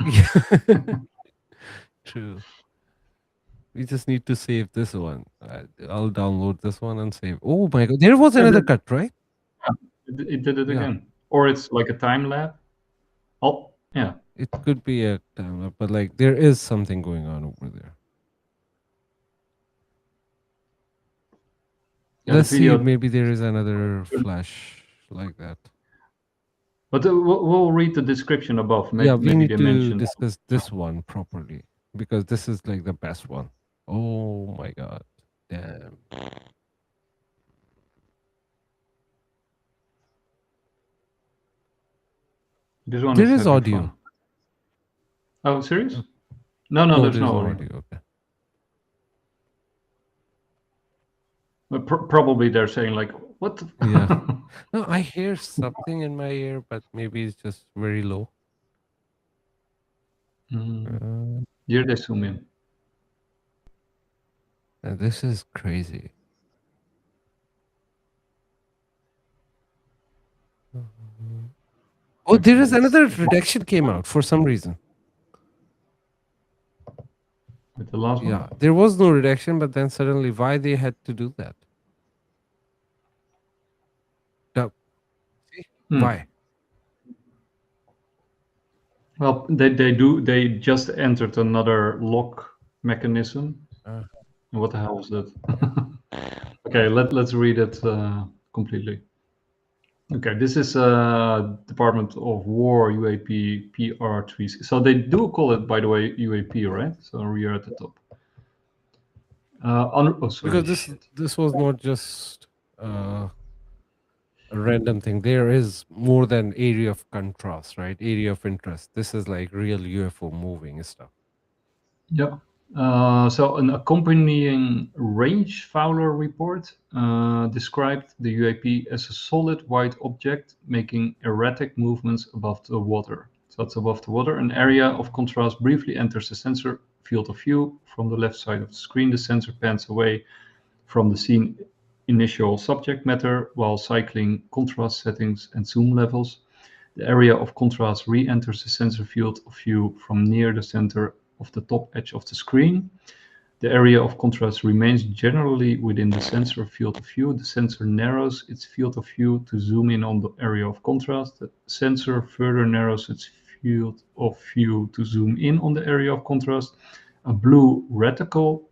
True. We just need to save this one. I'll download this one and save. Oh my God, there was another cut, right? It did it again. Or it's like a time lapse. Oh, yeah. It could be a time lapse, but like there is something going on over there. Yeah, let's see, maybe there is another flash like that. But we'll read the description above. We need to discuss this one properly because this is like the best one. Oh my God. Damn. This one there is audio. Fun. Oh, serious? No, there's no audio. Okay. But probably they're saying like, what? No, I hear something in my ear, but maybe it's just very low. Here they zoom in. This is crazy. Oh, there is let's another see. redaction came out for some reason. With the last one. Yeah, there was no redaction, but then suddenly, why they had to do that? Now, see? Why? Well, they just entered another lock mechanism. What the hell is that? Okay, let's read it completely. Okay, this is Department of War UAP PR3. So they do call it, by the way, UAP, right? So we are at the top. Because this was not just a random thing. There is more than area of contrast, right? Area of interest. This is like real UFO moving stuff. Yeah. So an accompanying range Fowler report described the UAP as a solid white object making erratic movements above the water. So it's above the water. An area of contrast briefly enters the sensor field of view. From the left side of the screen, the sensor pans away from the scene initial subject matter while cycling contrast settings and zoom levels. The area of contrast re-enters the sensor field of view from near the center of the top edge of the screen. The area of contrast remains generally within the sensor field of view. The sensor narrows its field of view to zoom in on the area of contrast. The sensor further narrows its field of view to zoom in on the area of contrast. A blue reticle,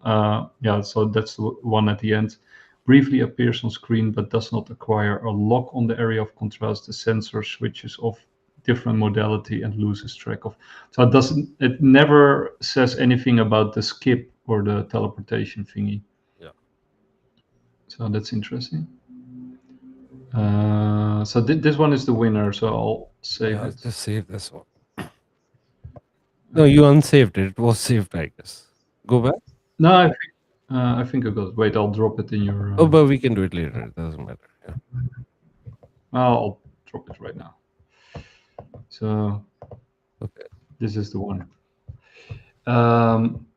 so that's the one at the end, briefly appears on screen but does not acquire a lock on the area of contrast. The sensor switches off different modality and loses track of. So it never says anything about the skip or the teleportation thingy. Yeah. So that's interesting. So this one is the winner, so I'll save it. Just save this one. No, you unsaved it. It was saved, I guess. Go back? No, I think it goes. Wait, I'll drop it in your... Oh, but we can do it later. It doesn't matter. Yeah. I'll drop it right now. So okay, this is the one.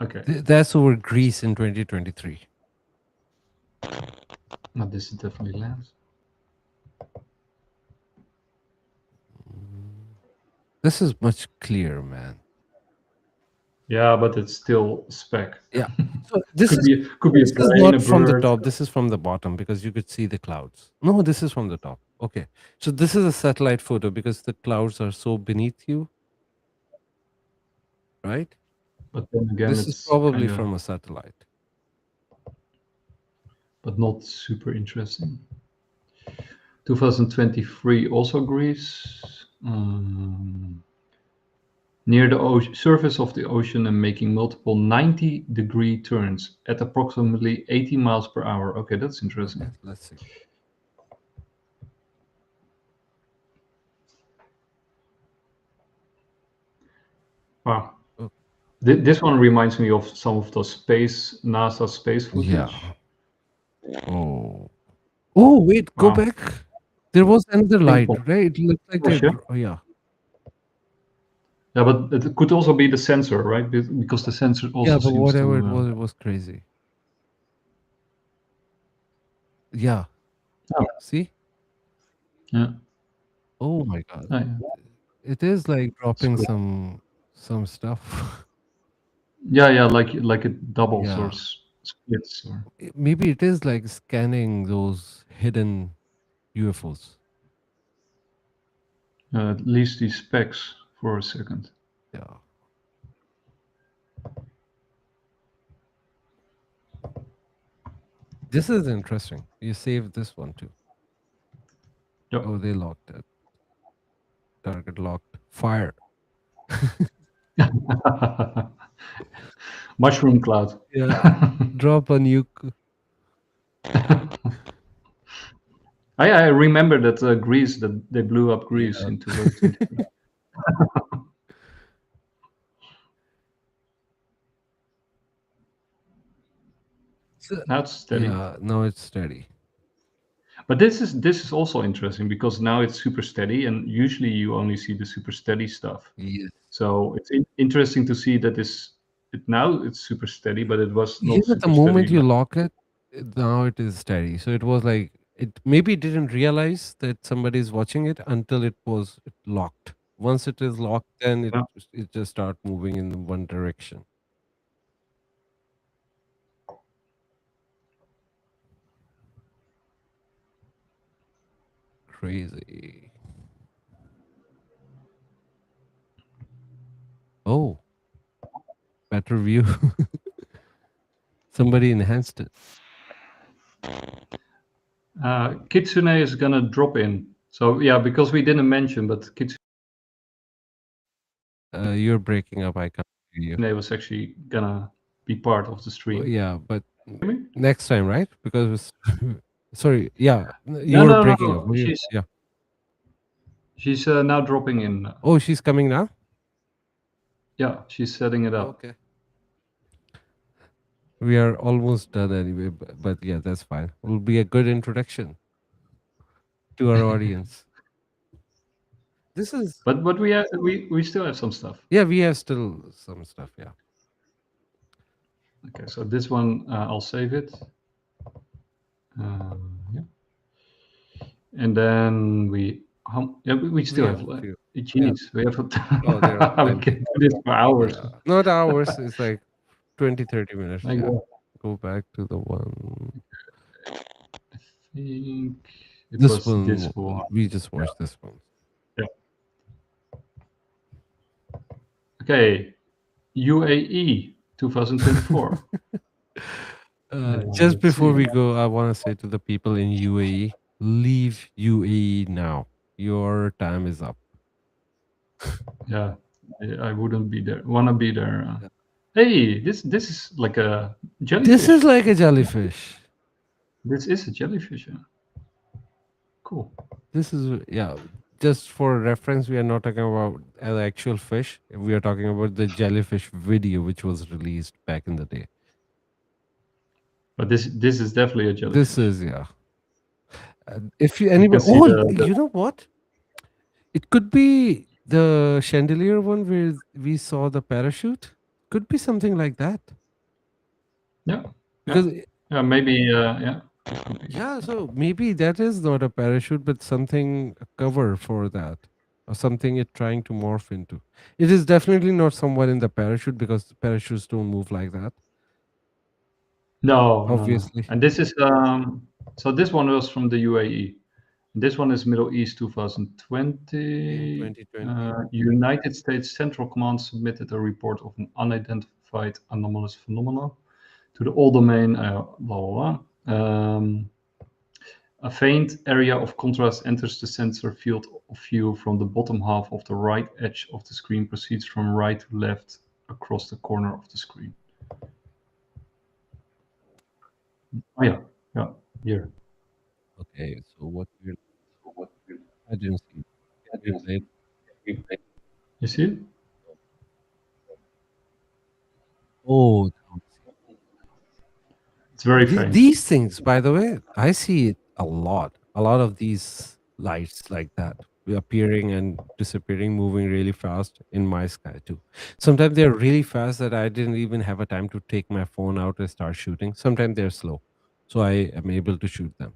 Okay. That's over Greece in 2023. Now this is definitely lands. This is much clearer, man. Yeah, but it's still spec. Yeah. So this could be a plane, not a from the bird. top. This is from the bottom because you could see the clouds. No, this is from the top. Okay. So this is a satellite photo because the clouds are so beneath you. Right? But then again, this is probably from a satellite. But not super interesting. 2023, also Greece. Near the surface of the ocean and making multiple 90-degree turns at approximately 80 miles per hour. Okay, that's interesting. Okay, let's see. Wow. This one reminds me of some of the NASA space footage. Yeah. Oh, wait, go back. There was another light, right? It looks like yeah. Yeah, but it could also be the sensor, right? Because the sensor also but seems whatever to, it was crazy. Yeah. Oh. See? Yeah. Oh my God. Oh, yeah. It is like dropping some stuff. Yeah, like it doubles or splits. Or... Maybe it is like scanning those hidden UFOs. At least these specs for a second. Yeah. This is interesting. You saved this one too. Yep. Oh, they locked it. Target locked. Fire. Mushroom cloud. Yeah. Drop a nuke. I remember that Greece, that they blew up Greece in 2023. Now it's steady. Yeah, no, it's steady. But this is also interesting because now it's super steady, and usually you only see the super steady stuff. Yes. So it's interesting to see that now it's super steady, but it was not super at the moment steady. you lock it, now it is steady. So it was like it maybe didn't realize that somebody is watching it until it was locked. Once it is locked, then Yeah. it just start moving in one direction. Crazy. Oh, better view. Somebody enhanced it. Kitsune is gonna drop in. So yeah, because we didn't mention, but Kitsune You're breaking up. I can't hear you. was actually gonna be part of the Oh, stream. yeah, but Hear me? next time, right? Because sorry, yeah, you No, were no, breaking no. up. Were you? Yeah. She's now dropping in. Oh, she's coming now. Yeah, she's setting it up. Okay. We are almost done anyway, but yeah, that's fine. Will be a good introduction to our audience. This is But we still have some stuff. yeah, we have still some stuff. Yeah. Okay, so this one I'll save it. Yeah, and then we still have a few. jeez, we have Oh, there are we plenty. can do this for hours. Yeah. Not hours. It's like 20-30 minutes. My Yeah. God. Go back to the one. I think it This was one. this one. We just watched this one. Okay, UAE 2024. Just let's before see. we go, I want to say to the people in UAE, leave UAE now. Your time is up. Yeah, I wouldn't be there. Wanna be there? Hey, this is like a jellyfish. This is like a jellyfish. This is a jellyfish. Yeah. Cool. This is yeah. Just for reference, we are not talking about an actual fish. We are talking about the jellyfish video, which was released back in the day. But this is definitely a jellyfish. This is yeah. If you anybody, see you know what? It could be the chandelier one where we saw the parachute. Could be something like that. Yeah. Because Yeah, maybe. Yeah. yeah, so maybe that is not a parachute, but something a cover for that, or something it trying to morph into. It is definitely not someone in the parachute because parachutes don't move like that. No, Obviously. No. And this is so this one was from the UAE. This one is Middle East 2020. 2020. United States Central Command submitted a report of an unidentified anomalous phenomenon to the all domain. Blah blah blah. A faint area of contrast enters the sensor field of view from the bottom half of the right edge of the screen, proceeds from right to left across the corner of the screen. Oh yeah, here. Okay, so what will I didn't see. You see it? Oh, It's very faint. these things, by the way, I see it a lot. A lot of these lights like that appearing and disappearing, moving really fast in my sky too. Sometimes they're really fast that I didn't even have a time to take my phone out and start shooting. Sometimes they're slow, so I am able to shoot them.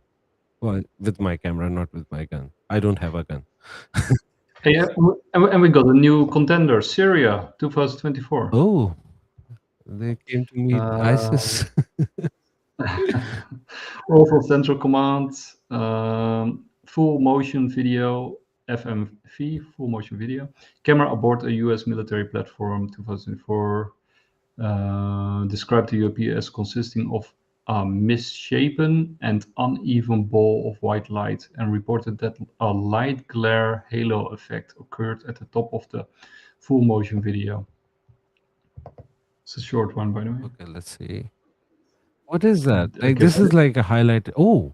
Well, with my camera, not with my gun. I don't have a gun. Hey, and we got a new contender, Syria 2024. Oh, they came to meet ISIS. Overall Central Command, full motion video, FMV, full motion video. Camera aboard a US military platform 2004. Described the UAP as consisting of a misshapen and uneven ball of white light, and reported that a light glare halo effect occurred at the top of the full motion video. It's a short one, by the way. Okay, let's see. What is that? Like this is like a highlight. Oh,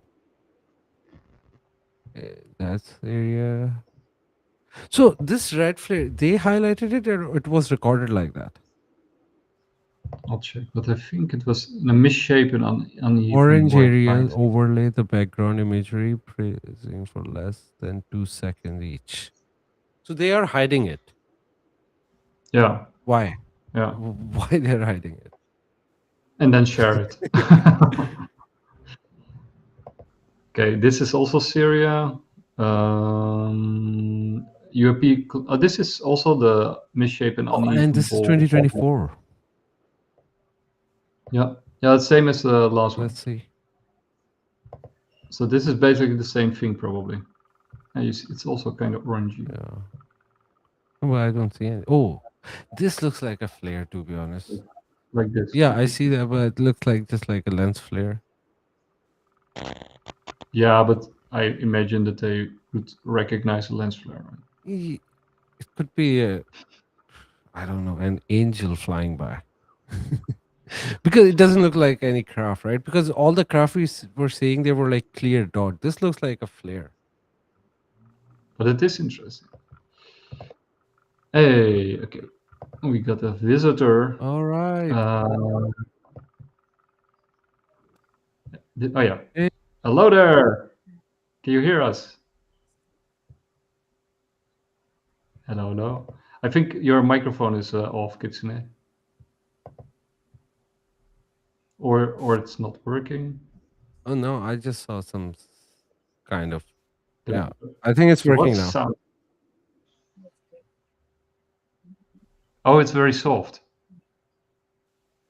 that's area. So this red flare, they highlighted it, or it was recorded like that? I'll check, but I think it was a misshapen, uneven Orange white area light. overlay the background imagery, praising for less than 2 seconds each. So they are hiding it. Yeah. Why? Yeah. Why they're hiding it? And then share it. Okay, this is also Syria. UAP. This is also the misshapen Oh, uneven and this is ball. 2024. Yeah, yeah, same as the last one. Let's see. So this is basically the same thing, probably. And you see, it's also kind of orangey. Yeah. Well, I don't see any. Oh, this looks like a flare, to be honest. Like this. Yeah, I see that, but it looks like just like a lens flare. Yeah, but I imagine that they would recognize a lens flare. Right? It could be I don't know, an angel flying by. Because it doesn't look like any craft, right? Because all the craft were saying they were like clear dot. This looks like a flare. But it is interesting. Hey, okay. We got a visitor. All right. Oh, yeah. Hey. Hello there. Can you hear us? Hello, hello. I think your microphone is off, Kitsune. Or it's not working. Oh no, I just saw some kind of. Yeah, I think it's working now. Sound? Oh, it's very soft.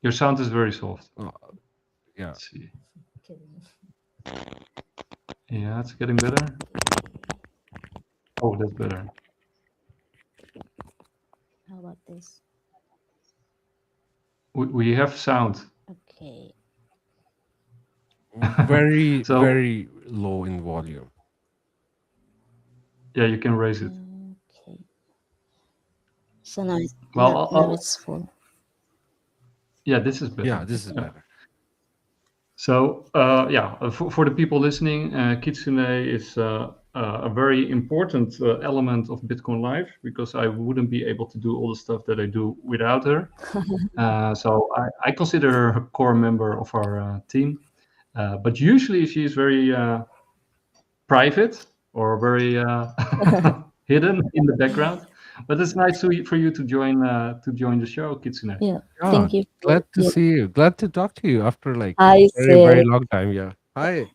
Your sound is very soft. Oh, yeah. Let's see. Yeah, it's getting better. Oh, that's better. How about this? We have sound. Okay. Very, So- very low in volume. Yeah, you can raise it. Okay. So now, Well, now it's full. Yeah, this is better. Yeah, this is better. So, for the people listening, Kitsune is a very important element of Bitcoin Live, because I wouldn't be able to do all the stuff that I do without her. So I consider her a core member of our team. But usually she is very private or very hidden in the background. But it's nice for you to join the show, Kitsune. Yeah. Yeah, Thank you. glad to see you. Glad to talk to you after like Hi, a very, very Sid. long time. Yeah. Hi.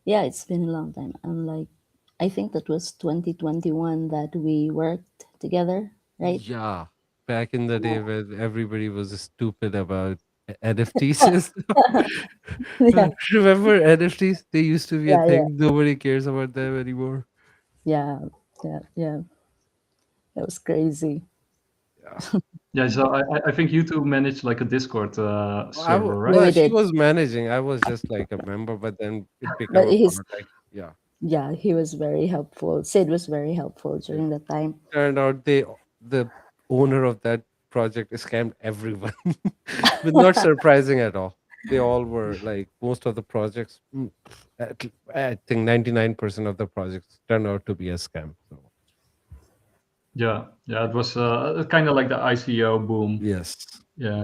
Yeah, it's been a long time. I think that was 2021 that we worked together, right? Yeah. Back in the day when everybody was stupid about NFTs. and stuff. Yeah. Remember NFTs? They used to be Yeah, a thing. Nobody cares about them anymore. Yeah. That was crazy. Yeah, so I think you two manage like a Discord server, right? We Well, she did. was managing. I was just like a member, but then it became But a he's- part. Like, yeah. Yeah, he was very helpful. Sid was very helpful during that time. Turned out the owner of that project scammed everyone, but not surprising at all. They all were like most of the projects. I think 99% of the projects turned out to be a scam. So Yeah, it was kind of like the ICO boom. yes, Yeah,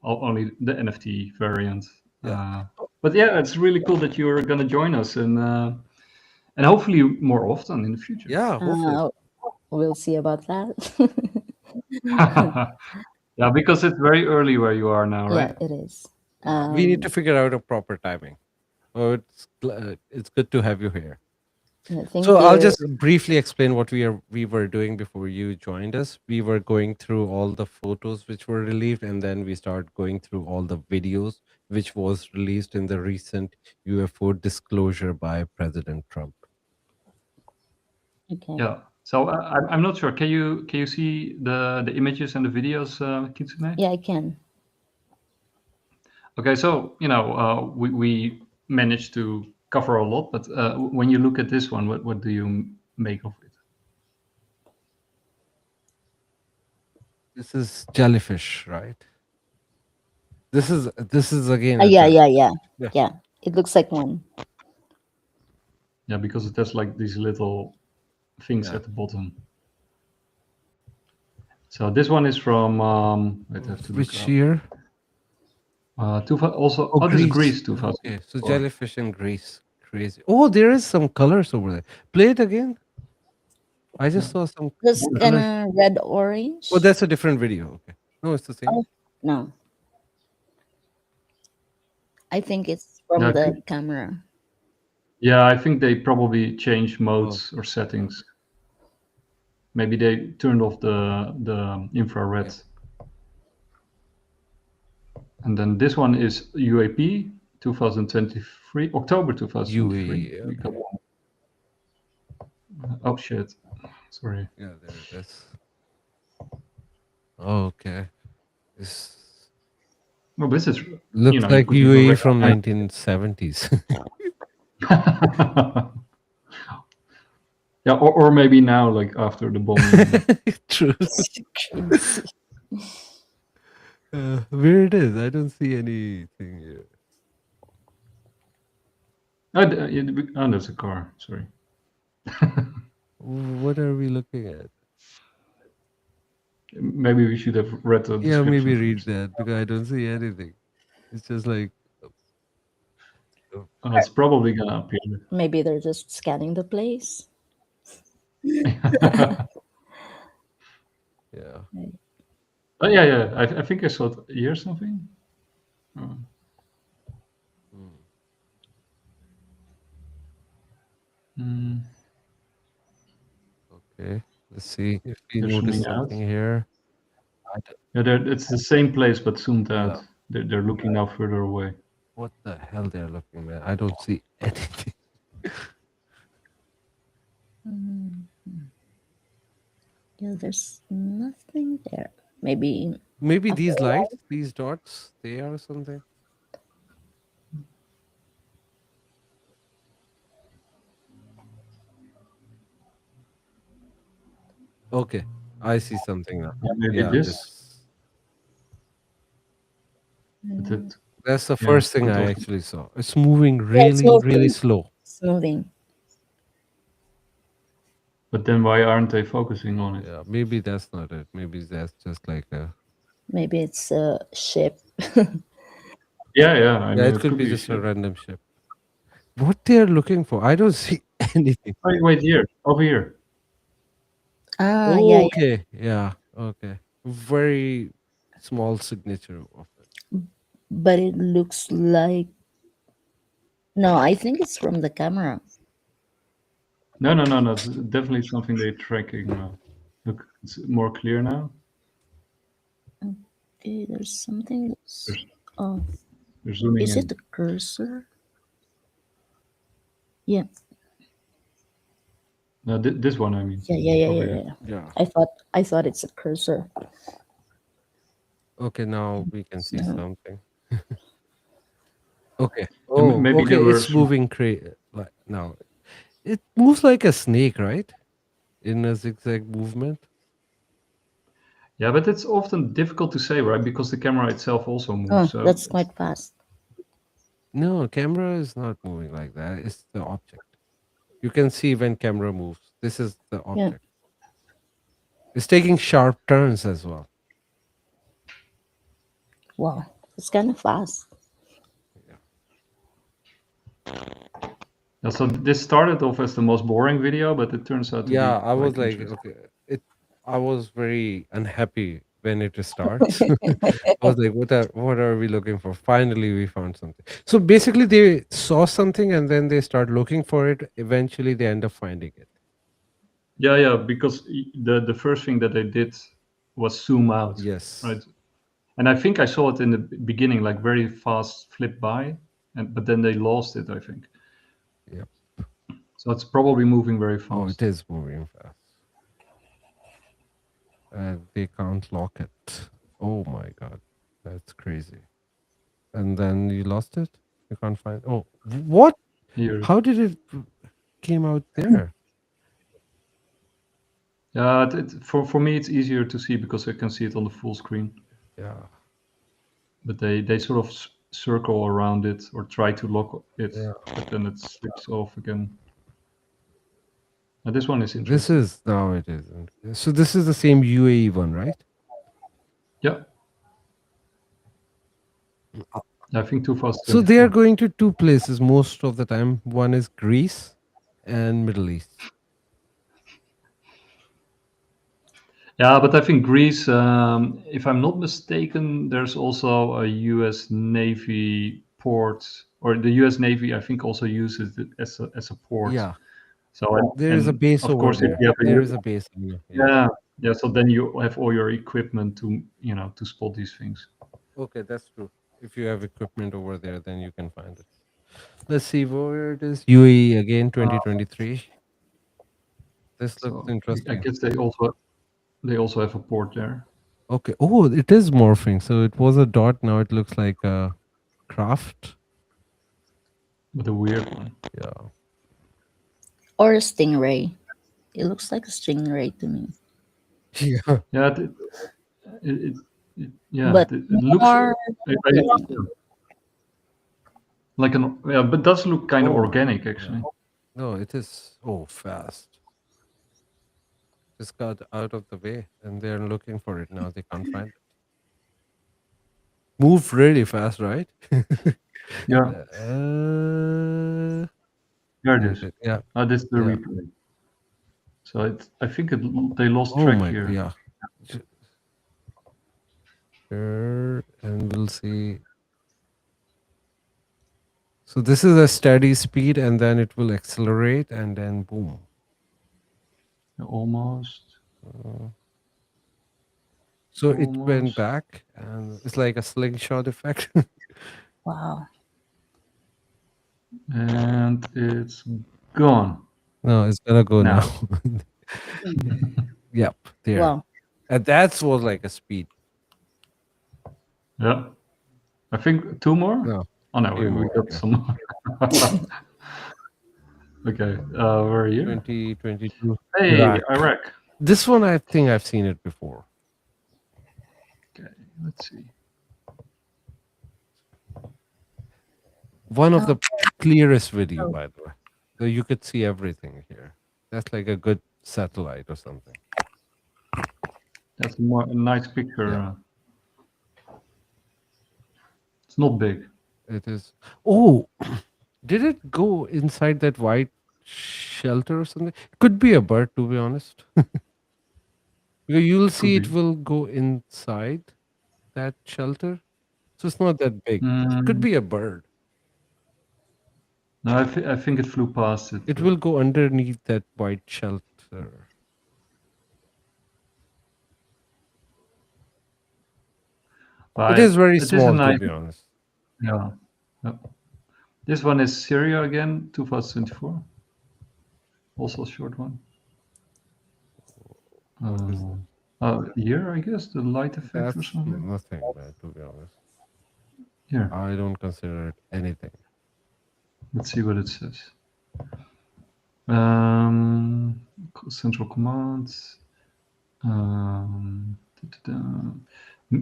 only the NFT variant. Yeah. But yeah, it's really cool that you're gonna join us, and hopefully more often in the future. yeah. Hopefully, We'll see about that. Yeah, because it's very early where you are now, right? Yeah, it is. we need to figure out a proper timing. Oh, it's good to have you here. Thank So I'll you. just briefly explain what we were doing before you joined us. We were going through all the photos which were released, and then we started going through all the videos which was released in the recent UFO disclosure by President Trump. Okay. Yeah. So I'm not sure. Can you see the images and the videos, Kitsune? Yeah, I can. Okay, so we managed to cover a lot, but when you look at this one, what do you make of it? This is jellyfish, right? This is again. Yeah. Yeah. It looks like one. Yeah, because it has like these little things Yeah. at the bottom. So this one is from wait, I have to look Which up. year? Also, this is Greece 2000. Okay, so jellyfish in Greece. Crazy. Oh, there is some colors over there. Play it again. I just saw some. This colors. kind of red orange. Oh, that's a different video. Okay. No, it's the same. Oh. No. I think it's from Yeah, the camera. Yeah, I think they probably changed modes or settings. Maybe they turned off the infrared. Yeah. And then this one is UAP 2023, October 2023. UAE. We got one. Oh shit! Sorry. Yeah, there it is. Okay. This Well, this is looks you like could even UAE from recognize- 1970s. Yeah, or maybe now, like after the bombing. True. Where it is, I don't see anything here. Oh, that's a car. Sorry. What are we looking at? Maybe we should have read the Yeah, description. maybe read first. that because I don't see anything. It's just like Oh, it's probably gonna appear. Maybe they're just scanning the place. yeah. Oh yeah. I think I saw it here something. Oh. Mm, Okay. Let's see if we They're notice zooming out. something here. yeah, it's the same place but zoomed Yeah. out. They're looking now further away. What the hell they're looking at? I don't see anything. Yeah, there's nothing there. Maybe Maybe After these a while. lights, these dots, they are something. Okay, I see something now. Yeah, maybe Yeah, this. But it, that's the Yeah, first thing could I also- actually saw. It's moving Yeah, it's really, really moving. slow. it's moving. but then why aren't they focusing on it? Yeah, maybe that's not it. Maybe that's just like a. Maybe it's a ship. Yeah. I Yeah, mean, it could be just a ship. random ship. What they're looking for, I don't see anything. Wait, here, over here. Ah, Oh, yeah, yeah. okay, yeah, okay. Very small signature of it. But it looks like. No, I think it's from the camera. No. It's definitely something they're tracking now. Look, it's more clear now. Okay, there's something. Oh, They're zooming is in. it a cursor? Yeah, No, this one, I mean. yeah. Over here. Yeah. I thought it's a cursor. Okay, now we can see No. something. Okay. Yeah, Oh, maybe okay. they were It's moving like now. It moves like a snake, right? In a zigzag movement. Yeah, but it's often difficult to say, right? Because the camera itself also moves. Oh, so that's it's- quite fast. No, camera is not moving like that. It's the object. You can see when camera moves. This is the object. It's taking sharp turns as well. Wow, it's kind of fast. Yeah, so this started off as the most boring video, but it turns out to be Yeah, I was quite like, interesting. okay. I was very unhappy when it starts. I was like, what are we looking for? Finally, we found something. So basically, they saw something and then they start looking for it. Eventually, they end up finding it. Yeah, because the first thing that they did was zoom out. Yes. Right. And I think I saw it in the beginning, like very fast flip by, but then they lost it, I think. Yep. So it's probably moving very fast. Oh, it is moving fast. They can't lock it. Oh my god, that's crazy. And then you lost it. You can't find. Oh, what? Here. How did it came out there? Yeah, for me it's easier to see because I can see it on the full screen. Yeah. But they sort of circle around it or try to lock it, Yeah. but then it slips off again. Now this one is This interesting. is now it is. So this is the same UAE one, right? Yeah. I think 2000. So they are going to two places most of the time. One is Greece and Middle East. Yeah, but I think Greece, if I'm not mistaken, there's also a US Navy port, or the U.S. Navy, I think, also uses it as a port. Yeah, So there is a base of over course, if there. you have There is a base. yeah, so then you have all your equipment to to spot these things. Okay, that's true. If you have equipment over there, then you can find it. Let's see where it is. UAE again, 2023. This looks So I interesting. guess they also have a port there. Okay. Oh, it is morphing. So it was a dot. Now it looks like a craft. But a weird one. Yeah. Or a stingray. It looks like a stingray to me. Yeah. Yeah, yeah, But it looks more like an but does look kind of Oh, organic actually. No, it is. Oh, fast. Just got out of the way, and they're looking for it now. They can't find it. Move really fast, right? Yeah, here it is. Yeah. This is the Yeah. replay. So I think they lost Oh track my. here. Yeah. Sure, and we'll see. So this is a steady speed, and then it will accelerate, and then boom. Almost. So it went Almost. back, and it's like a slingshot effect. wow. And it's gone. No, it's gonna go now. Yep, there. Wow. And that's was like a speed. Yeah. I think 2 more? No, Oh no, few we more, got yeah. some more. Okay, where are you? 2022. Hey, Iraq. Iraq. This one, I think I've seen it before. Okay, let's see. One of the clearest video, by the way. So you could see everything here. That's like a good satellite or something. That's a nice picture. Yeah. It's not big. It is. Oh, did it go inside that white shelter or something? It could be a bird, to be honest. Because you'll see it be. will go inside that shelter. So it's not that big. It could be a bird. No, I think it flew past it. It will go underneath that white shelter. It is very small, to be honest. Yeah. This one is Syria again, 2024. Also a short one. Here, I guess, the light effect or That's something. nothing, man, to be honest. Here, I don't consider it anything. let's see what it says. Central command.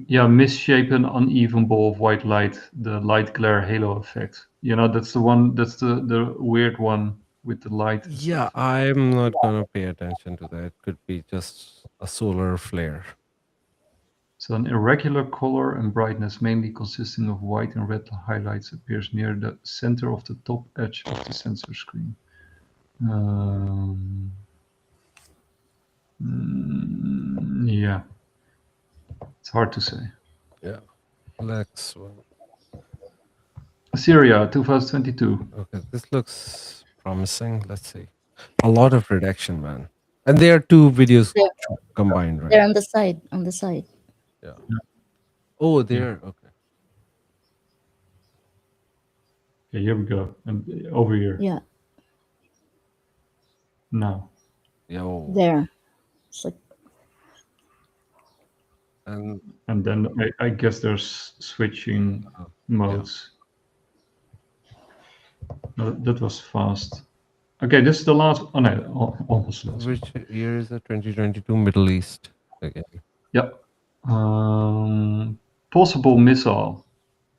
Yeah, misshapen, uneven ball of white light, the light glare halo effect. That's the one. That's the weird one with the light. Yeah, I'm not gonna pay attention to that. It could be just a solar flare. So an irregular color and brightness, mainly consisting of white and red highlights, appears near the center of the top edge of the sensor screen. Yeah, it's hard to say. Yeah, next one. Syria, 2022. Okay, this looks promising. Let's see. A lot of redaction, man. And there are two videos combined, right? They're on the side. On the side. Yeah. Oh, there. Okay. Okay, here we go. And over here. Yeah. No. Yo. There. It's like And then I guess there's switching modes. No, that was fast. Okay, this is the last. Oh no, almost last. which year is it? 2022, Middle East again. Yep. Possible missile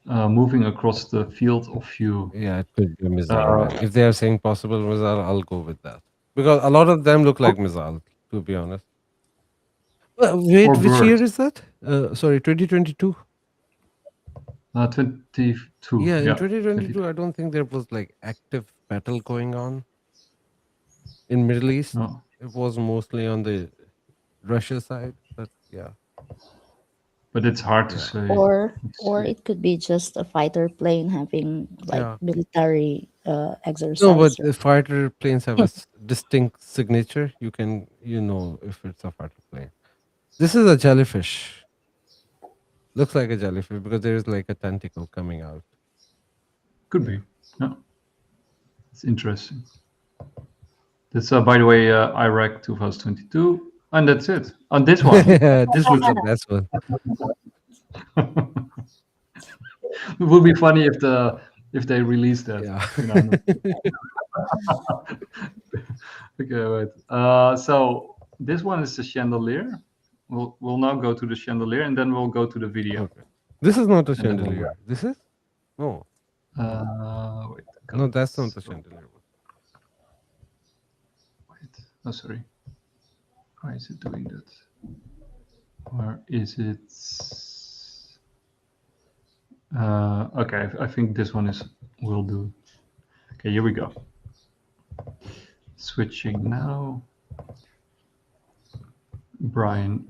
moving across the field of view. Yeah, it could be a missile. Right? If they are saying possible missile, I'll go with that. Because a lot of them look like missile, to be honest. Wait, Or which year bird. is that? Sorry, 2022? 22. Yeah, in 2022, I don't think there was like active battle going on in Middle East. No. It was mostly on the Russia side, but yeah. but it's hard to Yeah. say. or Let's or see. it could be just a fighter plane having like Yeah. military No, exercise. but the fighter planes have a distinct signature. You can, if it's a fighter plane. This is a jellyfish. Looks like a jellyfish because there is like a tentacle coming out. Could be. Yeah, it's interesting. That's by the way, Iraq 2022, and that's it. On this one, Yeah, this this is looks. the best one. It would be funny if they release that. Yeah. Okay, wait. So this one is the chandelier. We'll now go to the chandelier, and then we'll go to the video. Okay. This is not a And then we'll chandelier. This is? No. Wait. No, that's not the chandelier one. Wait. Oh, sorry. Why is it doing that? Or is it? Okay, I think this one will do. Okay, here we go. Switching now. Brian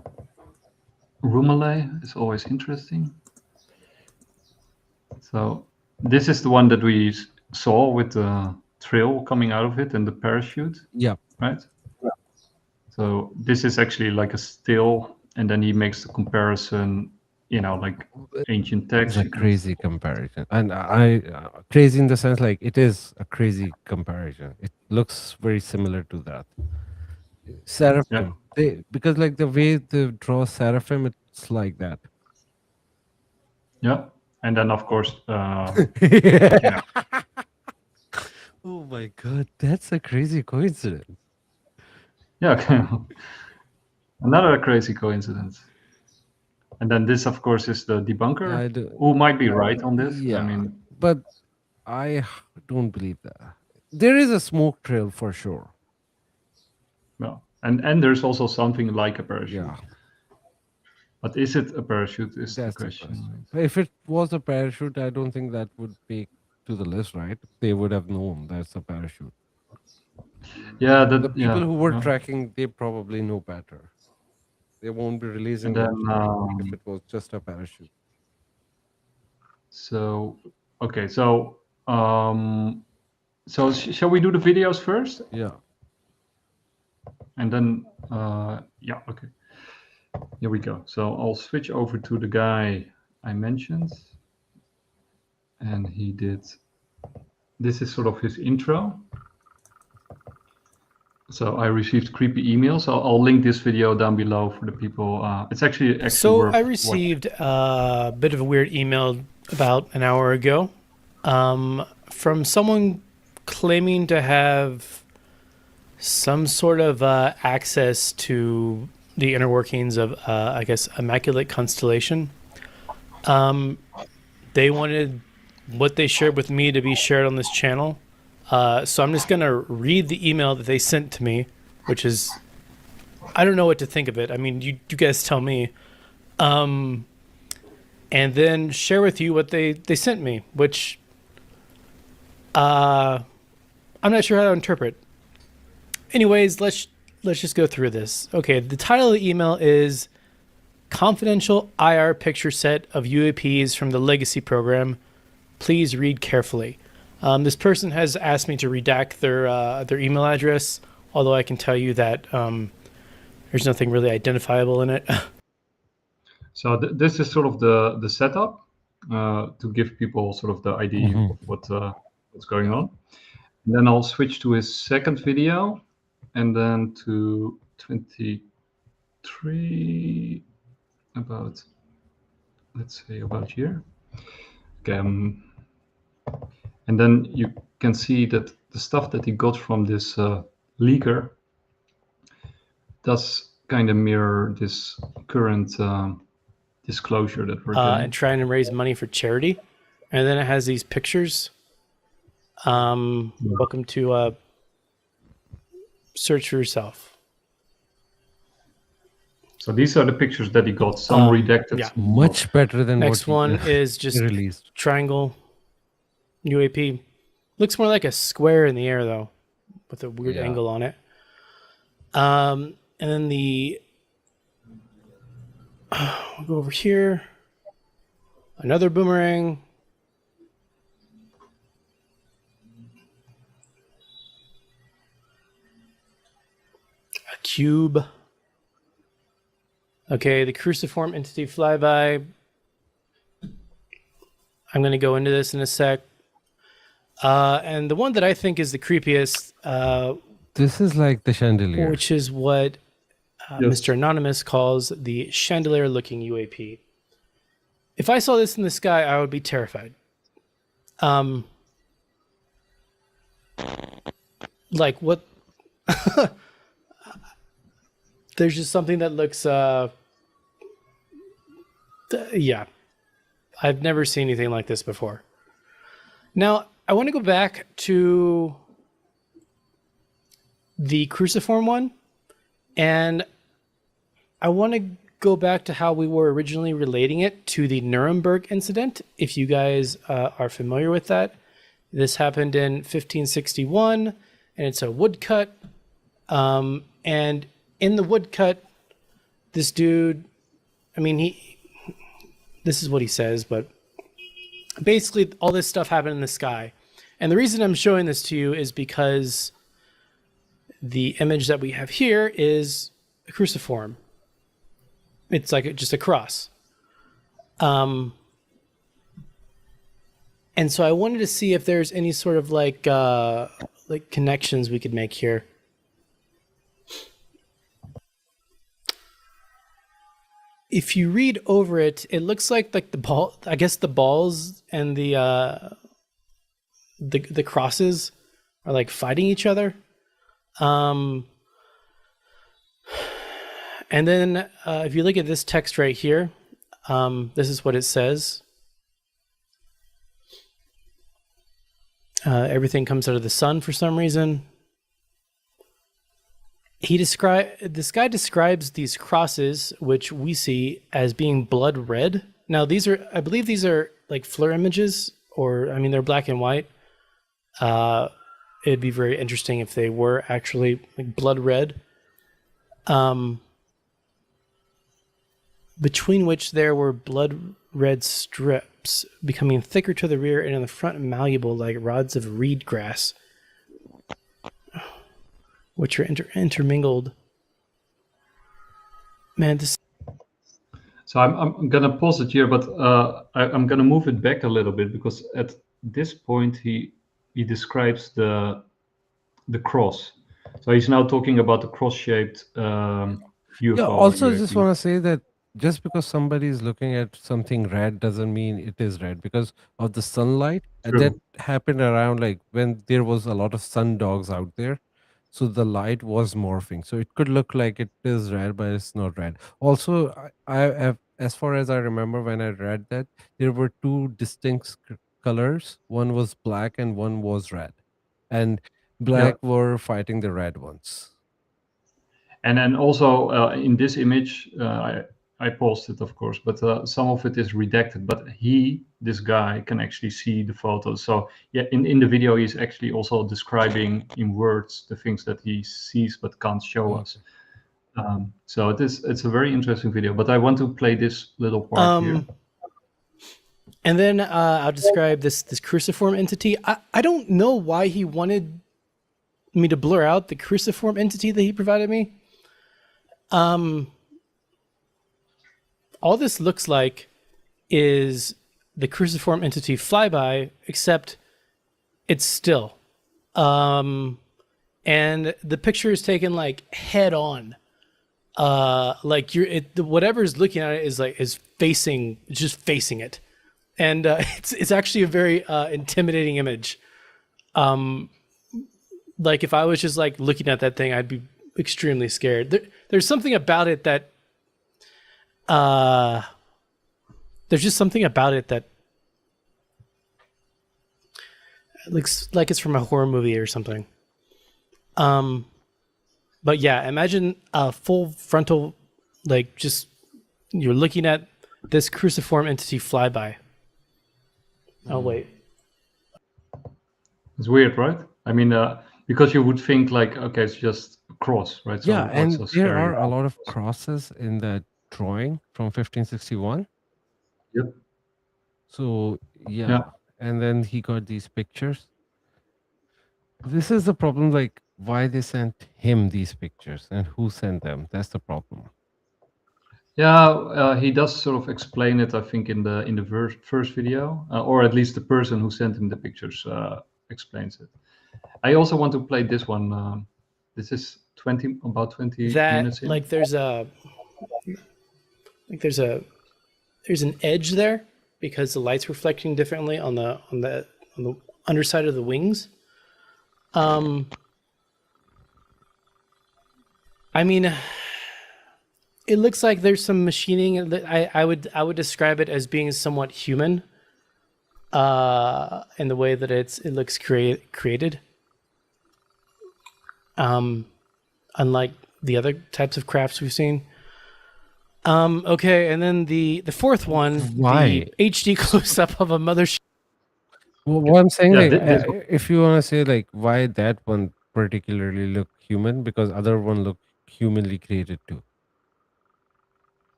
Rumale is always interesting. So this is the one that we saw with the trail coming out of it and the parachute. Yeah. Right? So this is actually like a still, and then he makes the comparison, like ancient text. It's a crazy comparison. And crazy in the sense like it is a crazy comparison. It looks very similar to that. Seraphim. Because like the way they draw Seraphim, it's like that. Yeah. And then of course, Oh my god, that's a crazy coincidence. Yeah, okay. Another crazy coincidence. And then this, of course, is the debunker, who might be right on this. Yeah, I mean, but I don't believe that. There is a smoke trail for sure. well, and there's also something like a parachute. Yeah, but is it a parachute? Is that's the question. If it was a parachute, I don't think that would be to the list, right? They would have known that's a parachute. Yeah, the people who were tracking, they probably know better. They won't be releasing it if it was just a parachute. So okay, so shall we do the videos first? Yeah. And then yeah, okay. Here we go. So I'll switch over to the guy I mentioned, and he did. This is sort of his intro. So I received creepy emails. I'll link this video down below for the people. It's actually so I received a bit of a weird email about an hour ago from someone claiming to have some sort of access to the inner workings of, I guess, Immaculate Constellation. They wanted what they shared with me to be shared on this channel. So I'm just going to read the email that they sent to me, which is, I don't know what to think of it. I mean, you guys tell me. And then share with you what they sent me, which I'm not sure how to interpret. Anyways, let's just go through this. Okay, the title of the email is Confidential IR Picture Set of UAPs from the Legacy Program. Please read carefully. This person has asked me to redact their email address, although I can tell you that there's nothing really identifiable in it. So this is sort of the setup to give people sort of the idea of what's going on. And then I'll switch to his second video, and then to 23 about, let's say about here. Okay. And then you can see that the stuff that he got from this leaker does kind of mirror this current disclosure that we're getting. And trying to raise money for charity. And then it has these pictures. Welcome to search for yourself. So these are the pictures that he got, some redacted. Yeah. Much better than Next what one is just released. Triangle UAP. Looks more like a square in the air though, with a weird angle on it. And then the We'll go over here. Another boomerang. A cube. Okay, the cruciform entity flyby. I'm going to go into this in a sec. And the one that I think is the creepiest, This is like the chandelier. which is what Yes. Mr. Anonymous calls the chandelier-looking UAP. If I saw this in the sky, I would be terrified. Like what? There's just something that looks. Yeah, I've never seen anything like this before. Now I want to go back to the cruciform one, and I want to go back to how we were originally relating it to the Nuremberg incident. If you guys are familiar with that, this happened in 1561, and it's a woodcut. And in the woodcut, this dude, I mean, this is what he says, but basically all this stuff happened in the sky. And the reason I'm showing this to you is because the image that we have here is a cruciform. It's like just a cross. And so I wanted to see if there's any sort of like connections we could make here. If you read over it, it looks like the ball. I guess the balls and the crosses are like fighting each other. And then if you look at this text right here, this is what it says. Everything comes out of the sun for some reason. This guy describes these crosses, which we see as being blood red. Now I believe these are like FLIR images, or I mean they're black and white. It'd be very interesting if they were actually like blood red. Between which there were blood red strips becoming thicker to the rear and in the front malleable like rods of reed grass, which are intermingled. Man, this. So I'm gonna pause it here, but I'm gonna move it back a little bit, because at this point he describes the cross. So he's now talking about the cross-shaped UFO. Yeah, also I just UAP. want to say that just because somebody is looking at something red doesn't mean it is red because of the sunlight. And True. that happened around like when there was a lot of sun dogs out there. So the light was morphing. So it could look like it is red, but it's not red. Also, I have, as far as I remember when I read that, there were two distinct colors. One was black and one was red. And black were fighting the red ones. And then also in this image, I posted, of course, but some of it is redacted. But this guy, can actually see the photos. So yeah, in the video, he's actually also describing in words the things that he sees but can't show us. So it's a very interesting video. But I want to play this little part here. And then I'll describe this cruciform entity. I don't know why he wanted me to blur out the cruciform entity that he provided me. All this looks like is the cruciform entity flyby, except it's still. And the picture is taken like head on. Like whatever's looking at it is facing, just facing it. And it's actually a very intimidating image. Like if I was just like looking at that thing, I'd be extremely scared. There's something about it that there's just something about it that looks like it's from a horror movie or something. But yeah, imagine a full frontal, like just you're looking at this cruciform entity flyby. Oh wait, it's weird, right? I mean, because you would think like, okay, it's just a cross, right? So Yeah, what's and so there scary are a about lot of it? crosses in that drawing from 1561. Yep. So yeah, and then he got these pictures. This is the problem, like why they sent him these pictures and who sent them. That's the problem. Yeah, he does sort of explain it, I think, in the first video, or at least the person who sent him the pictures explains it. I also want to play this one. This is about 20 minutes in. Like there's an edge there because the light's reflecting differently on the underside of the wings. I mean, it looks like there's some machining. I would describe it as being somewhat human, in the way that it looks created. Unlike the other types of crafts we've seen. Okay, and then the fourth one, Why? the HD close up of a mothership. Well, what I'm saying, Yeah, like, if you want to say like why that one particularly look human, because other one look humanly created too.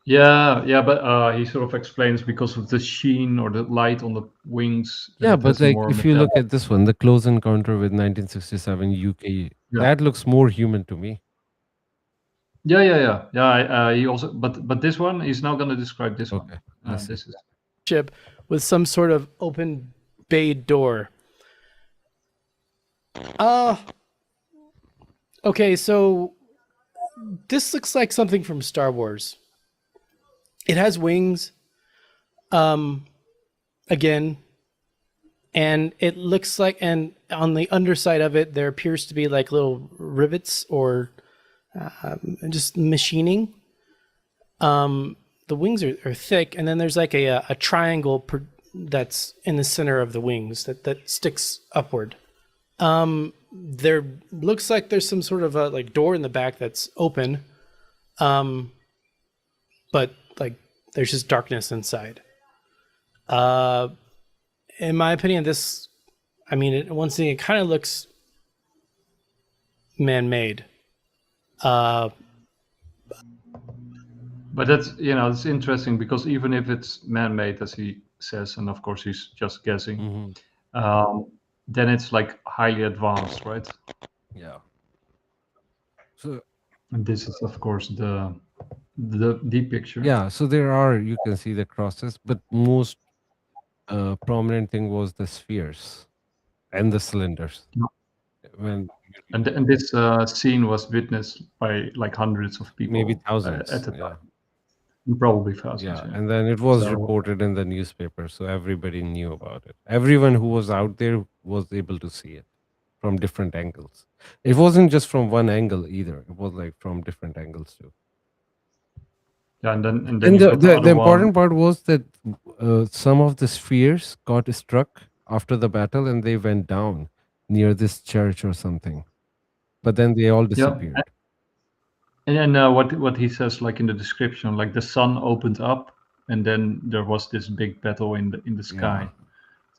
Yeah, but he sort of explains because of the sheen or the light on the wings. Yeah, it but has a like more if you look metallic- at this one, the Close Encounter with 1967 UK, that looks more human to me. Yeah. He also, but this one, he's now going to describe this Okay, one. let's This see. is Ship with some sort of open bay door. Okay, so this looks like something from Star Wars. It has wings, again, and it looks like, and on the underside of it, there appears to be like little rivets or just machining. The wings are thick, and then there's like a triangle that's in the center of the wings that sticks upward. There looks like there's some sort of a like door in the back that's open, but like there's just darkness inside. In my opinion, this, I mean, one thing, it kind of looks man-made. But that's, it's interesting because even if it's man-made, as he says, and of course he's just guessing, then it's like highly advanced, right? Yeah. So And this is, of course, the picture. yeah, so there are, you can see the crosses, but most prominent thing was the spheres and the cylinders. When And this scene was witnessed by like hundreds of people, maybe thousands. at the time. Probably thousands. Yeah, Yeah. and then it was So- reported in the newspaper, so everybody knew about it. Everyone who was out there was able to see it from different angles. It wasn't just from one angle either. It was like from different angles too. Yeah, and then And you got the other important one. part was that some of the spheres got struck after the battle and they went down near this church or something. But then they all disappeared. And then what he says, like in the description, like the sun opened up, and then there was this big battle in the sky. Yeah.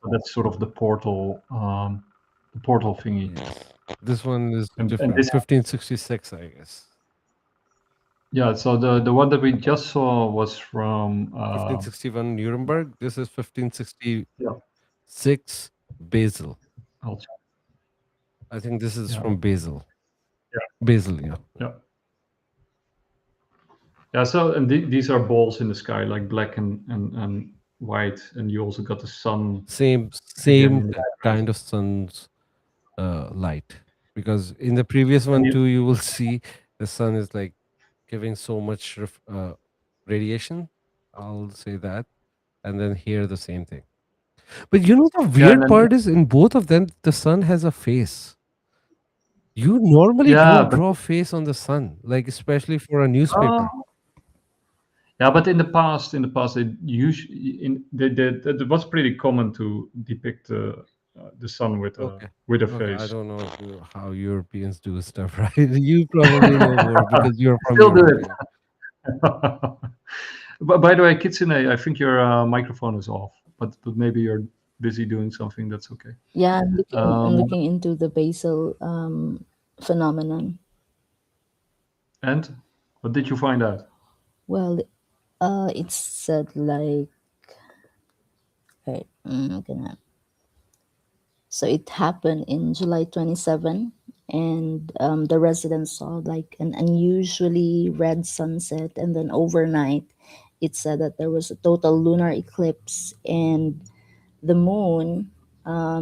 So that's sort of the portal thingy. This one is And different. this- 1566, I guess. Yeah. So the one that we just saw was from 1561 Nuremberg. This is 1566 Yeah. Basel. I'll check. I think this is Yeah. from Basel. Yeah. Basel, yeah. Yeah. So and these are balls in the sky, like black and white, and you also got the sun. Same in the kind of sun's light. Because in the previous one you- too, you will see the sun is like giving so much radiation. I'll say that. And then here the same thing. But you know the and weird then- part is in both of them, the sun has a face. You normally Yeah, don't but- draw face on the sun, like especially for a newspaper. Yeah, but in the past, they usually it was pretty common to depict the sun with a Okay. face. I don't know how Europeans do stuff, right? You probably know more because you're from Still do Europe. it. yeah. But by the way, Kitsune, I think your microphone is off, but maybe you're busy doing something. That's okay. Yeah, I'm Um, looking into the basal phenomenon. And what did you find out? Well, it said like, right, I'm gonna. So it happened in July 27, and the residents saw like an unusually red sunset, and then overnight, it said that there was a total lunar eclipse, and the moon,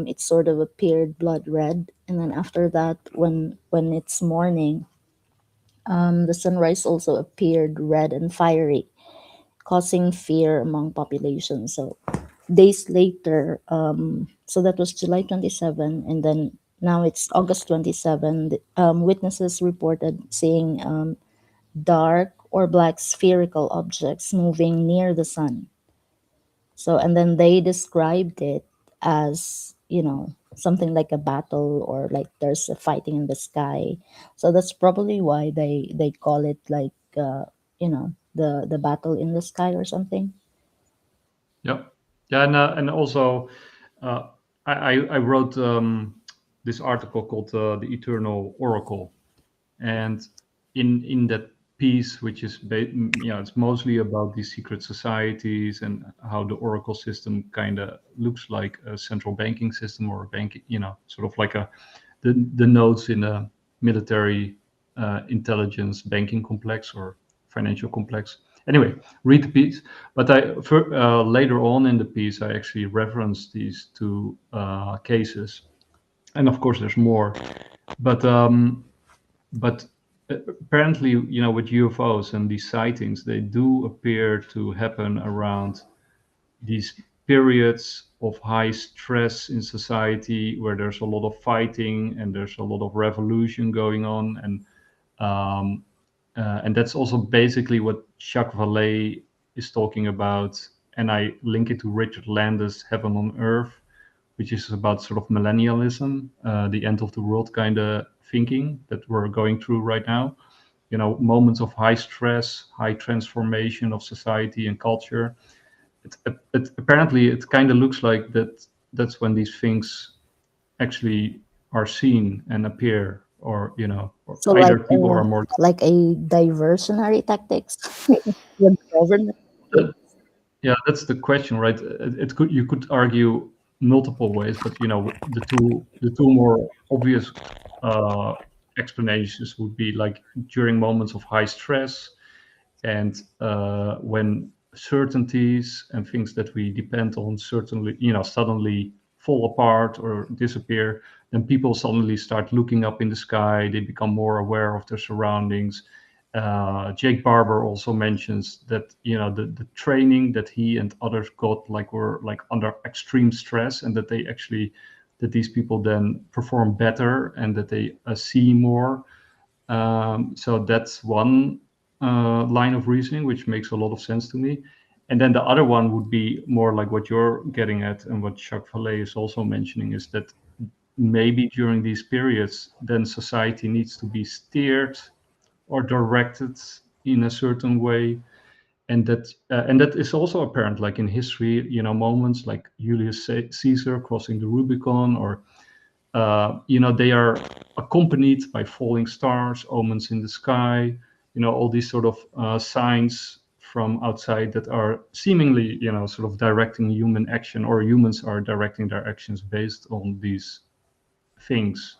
it sort of appeared blood red, and then after that, when it's morning, the sunrise also appeared red and fiery, causing fear among population. So days later, so that was July 27, and then now it's August 27. Witnesses reported seeing dark or black spherical objects moving near the sun. So, and then they described it as, something like a battle, or like there's a fighting in the sky. So that's probably why they call it like, the battle in the sky or something. Yeah, yeah, and also I wrote this article called "The Eternal Oracle," and in that piece, which is it's mostly about these secret societies and how the oracle system kind of looks like a central banking system, or a banking, sort of like the nodes in a military intelligence banking complex or financial complex. Anyway, read the piece. But later on in the piece, I actually referenced these two cases, and of course, there's more. But apparently, with UFOs and these sightings, they do appear to happen around these periods of high stress in society, where there's a lot of fighting and there's a lot of revolution going on, and that's also basically what Jacques Vallée is talking about. And I link it to Richard Landa's Heaven on Earth, which is about sort of millennialism, the end of the world kind of thinking that we're going through right now. Moments of high stress, high transformation of society and culture. Apparently, it kind of looks like that's when these things actually are seen and appear, or or So either people are more. like a diversionary tactics with government. Yeah, that's the question, right? You could argue multiple ways, but the two more obvious uh, explanations would be like during moments of high stress, and when certainties and things that we depend on certainly suddenly fall apart or disappear, then people suddenly start looking up in the sky. They become more aware of their surroundings. Jake Barber also mentions that the training that he and others got were like under extreme stress, and that these people then perform better and that they see more. So that's one line of reasoning, which makes a lot of sense to me. And then the other one would be more like what you're getting at, and what Jacques Vallée is also mentioning, is that maybe during these periods, then society needs to be steered or directed in a certain way, and that is also apparent, like in history, moments like Julius Caesar crossing the Rubicon, or they are accompanied by falling stars, omens in the sky, all these sort of signs from outside that are seemingly, sort of directing human action, or humans are directing their actions based on these things.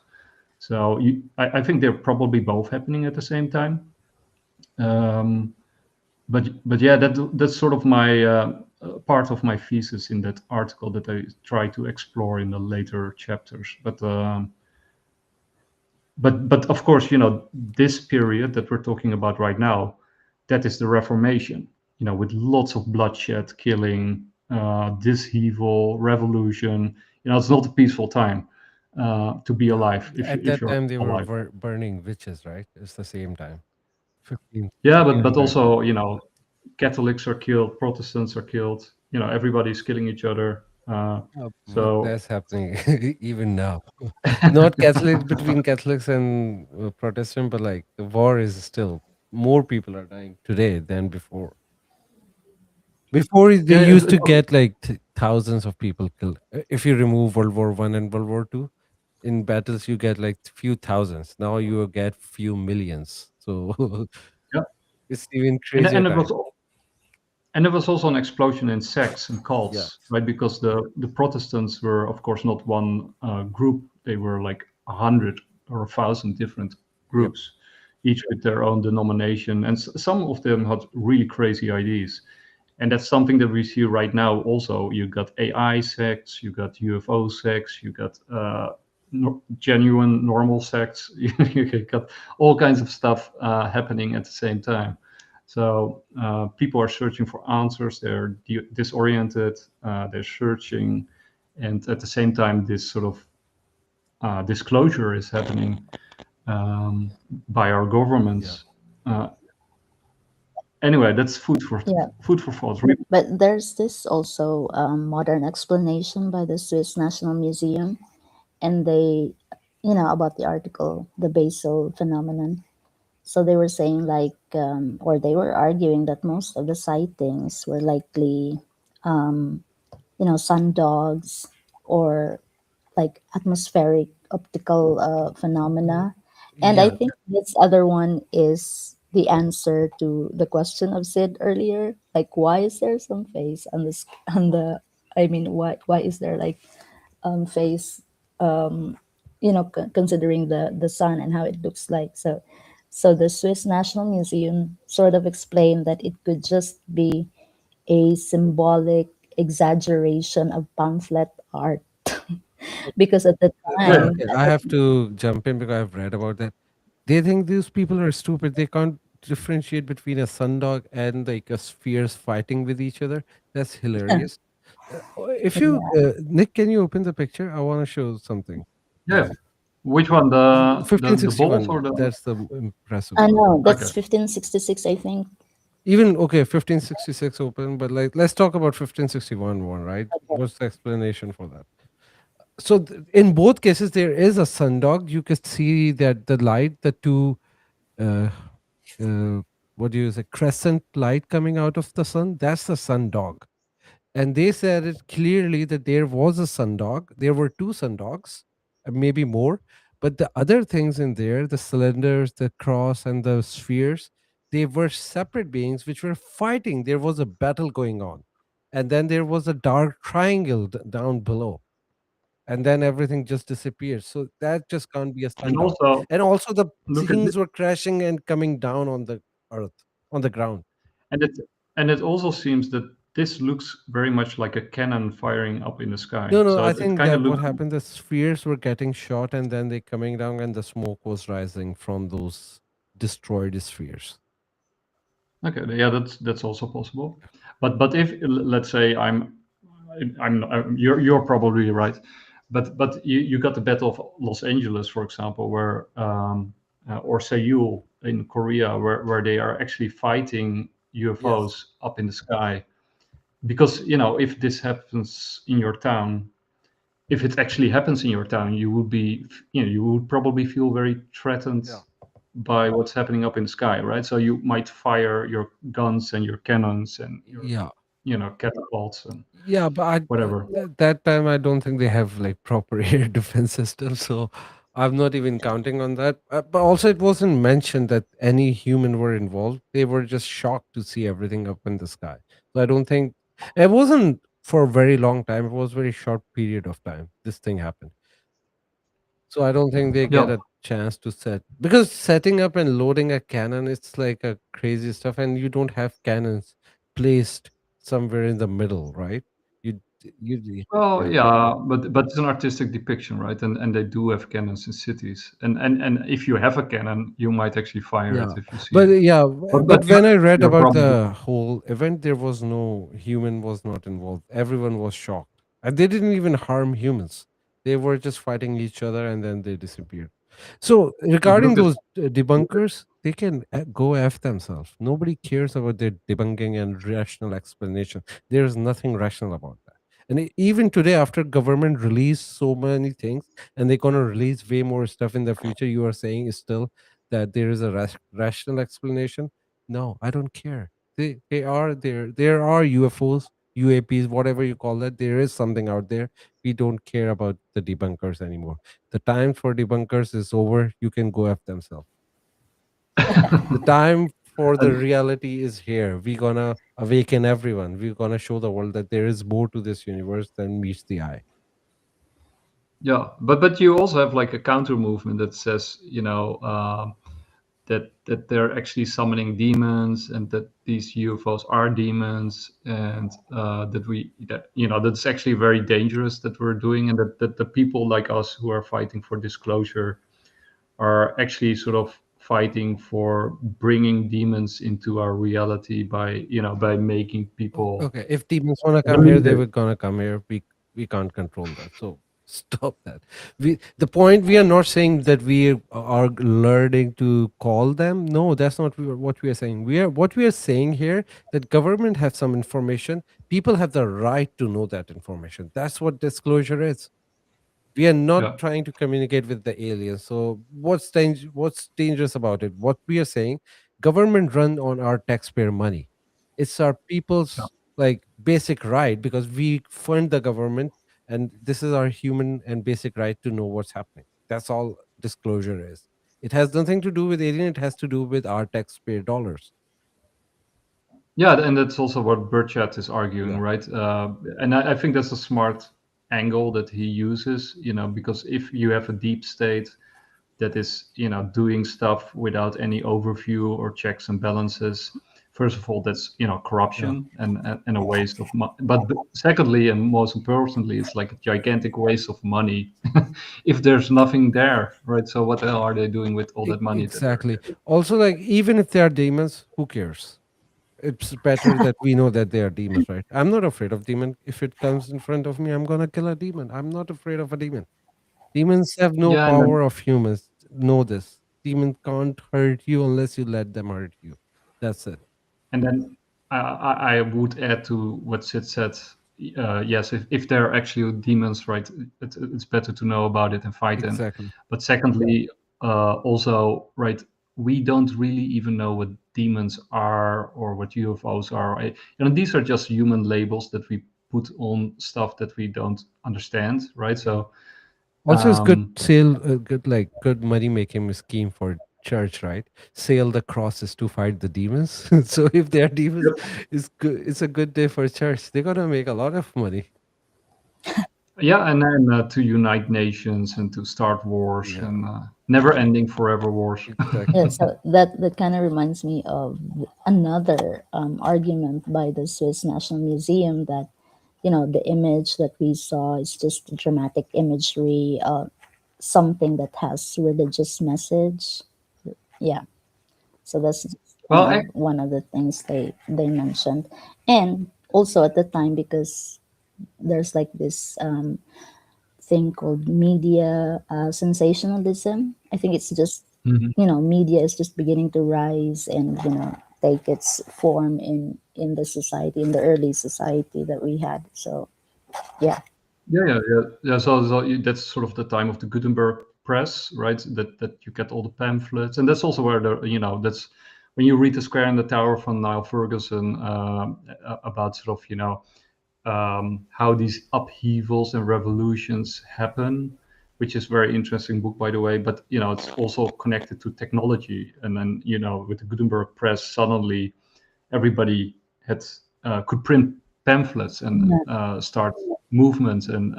So I think they're probably both happening at the same time. But yeah, that's sort of my part of my thesis in that article that I try to explore in the later chapters. But of course, this period that we're talking about right now, that is the Reformation, with lots of bloodshed, killing, dishevel, revolution. It's not a peaceful time to be alive At if that you're time, they were alive. burning witches, right? It's the same time. 15, Yeah, but 1500. also, Catholics are killed, Protestants are killed. Everybody's killing each other. So That's happening even now. Not Catholics, between Catholics and Protestant, but like the war is still, more people are dying today than before. Before they yeah, used to get like thousands of people killed. If you remove World War I and World War II, in battles you get like few thousands. Now you get few millions. So yeah. It's even And, crazier and it time. was and there was also an explosion in sects and cults, Yes. right? Because the Protestants were, of course, not one group. They were like 100 or 1,000 different groups, each with their own denomination, and some of them had really crazy ideas. And that's something that we see right now. Also, you got AI sects, you got UFO sects, you got genuine normal sects. You got all kinds of stuff happening at the same time. So people are searching for answers. They're disoriented. They're searching, and at the same time, this sort of disclosure is happening by our governments. Anyway, that's food for Yeah. thought. But there's this also modern explanation by the Swiss National Museum, and they, about the article, the basal phenomenon. So they were saying like, or they were arguing that most of the sightings were likely, sun dogs or like atmospheric optical phenomena. And I Yeah. think this other one is the answer to the question of Sid earlier. Like, why is there some face on this on the? I mean, why is there like face? Considering the sun and how it looks like. So the Swiss National Museum sort of explained that it could just be a symbolic exaggeration of pamphlet art because at the Yeah. time, Okay, I have to jump in because I've read about that. They think these people are stupid. They can't differentiate between a sundog and like a spheres fighting with each other. That's hilarious. If you, Nick, can you open the picture? I want to show something. Yeah. Which one? The balls 1561. or the? That's the impressive I one. know that's Okay. 1566, I think. Even okay, 1566 open, but like let's talk about 1561 one, right? What's the explanation for that? So in both cases, there is a sundog. You can see that the light, the two, uh, what do you say, crescent light coming out of the sun. That's the sundog. And they said it clearly that there was a sundog. There were two sundogs, maybe more. But the other things in there, the cylinders, the cross, and the spheres, they were separate beings which were fighting. There was a battle going on. And then there was a dark triangle down below. And then everything just disappeared. So that just can't be a And sundog. also And also the look at things were crashing and coming down on the earth, on the ground. and it also seems that this looks very much like a cannon firing up in the sky. No, no, So I it think kind of that what looks. happened, the spheres were getting shot and then they coming down and the smoke was rising from those destroyed spheres. Okay, yeah, that's also possible. But if let's say you're probably right, but you got the Battle of Los Angeles, for example, where or Seoul in Korea, where they are actually fighting UFOs up in the sky, because if this happens in your town, if it actually happens in your town, you would probably feel very threatened by what's happening up in the sky, right? So you might fire your guns and your cannons and your catapults and Yeah, but whatever. that time I don't think they have like proper air defense system, so I'm not even counting on that. But also, it wasn't mentioned that any human were involved. They were just shocked to see everything up in the sky. So I don't think it wasn't for a very long time. It was very short period of time. This thing happened. So I don't think they get Yeah. a chance to set, because setting up and loading a cannon, it's like a crazy stuff, and you don't have cannons placed somewhere in the middle, right? You you Well, yeah. yeah, but it's an artistic depiction, right? And they do have cannons in cities, and if you have a cannon, you might actually fire it Yeah, if you see but it. But but when I read you're about probably the whole event, there was no human was not involved. Everyone was shocked, and they didn't even harm humans. They were just fighting each other, and then they disappeared. So regarding look at those debunkers, they can go f themselves. Nobody cares about their debunking and rational explanation. There is nothing rational about that. And even today, after government release so many things, and they're gonna release way more stuff in the future, you are saying is still that there is a rational explanation. No, I don't care. They are there. There are UFOs, UAPs, whatever you call it. There is something out there. We don't care about the debunkers anymore. The time for debunkers is over. You can go after themselves. The time for the reality is here. We're gonna awaken everyone. We're gonna show the world that there is more to this universe than meets the eye. Yeah, but you also have like a counter movement that says, that they're actually summoning demons, and that these UFOs are demons, and that's actually very dangerous that we're doing, and that the people like us who are fighting for disclosure are actually sort of fighting for bringing demons into our reality by making people Okay, if demons wanna come here, they were gonna come here. We can't control that. So stop that. The point, we are not saying that we are learning to call them. No, that's not what we are saying. What we are saying here, that government has some information. People have the right to know that information. That's what disclosure is. We are not Yeah. trying to communicate with the aliens. So what's dangerous about it? What we are saying, government run on our taxpayer money. It's our people's like basic right, because we fund the government, and this is our human and basic right to know what's happening. That's all disclosure is. It has nothing to do with alien. It has to do with our taxpayer dollars. Yeah, and that's also what Burchett is arguing, Yeah. right? And I think that's a smart angle that he uses, because if you have a deep state that is, doing stuff without any overview or checks and balances, first of all, that's, corruption and a waste of money. But secondly, and most importantly, it's like a gigantic waste of money if there's nothing there, right? So what the hell are they doing with all that money? Exactly. Also, like, even if they are demons, who cares? It's better that we know that they are demons, right? I'm not afraid of demon. If it comes in front of me, I'm gonna kill a demon. I'm not afraid of a demon. Demons have no Yeah, and then power of humans. Know this. Demon can't hurt you unless you let them hurt you. That's it. And then I would add to what Sid said. Yes, if they're actually demons, right, it's better to know about it and fight them. Exactly. But secondly, also, right, we don't really even know what demons are or what UFOs are. These are just human labels that we put on stuff that we don't understand, right? So, Also, it's good um, sale, good money making scheme for church, right? Sale the crosses to fight the demons. So if they are demons, it's good. It's a good day for church. They're gonna make a lot of money. yeah, and then to unite nations and to start wars Yeah, and never-ending forever wars. exactly. Yeah, so that kind of reminds me of another argument by the Swiss National Museum that the image that we saw is just dramatic imagery, something that has religious message. Yeah, so that's just Well, I, one of the things they mentioned, and also at the time, because there's like this thing called media sensationalism. I think it's just Mhm. media is just beginning to rise and take its form in the society, in the early society that we had. So yeah. yeah. So that's sort of the time of the Gutenberg press, right? That you get all the pamphlets, and that's also where that's when you read the Square and the Tower from Niall Ferguson about sort of how these upheavals and revolutions happen, which is a very interesting book, by the way. But it's also connected to technology, and then with the Gutenberg press, suddenly everybody could print pamphlets and start movements and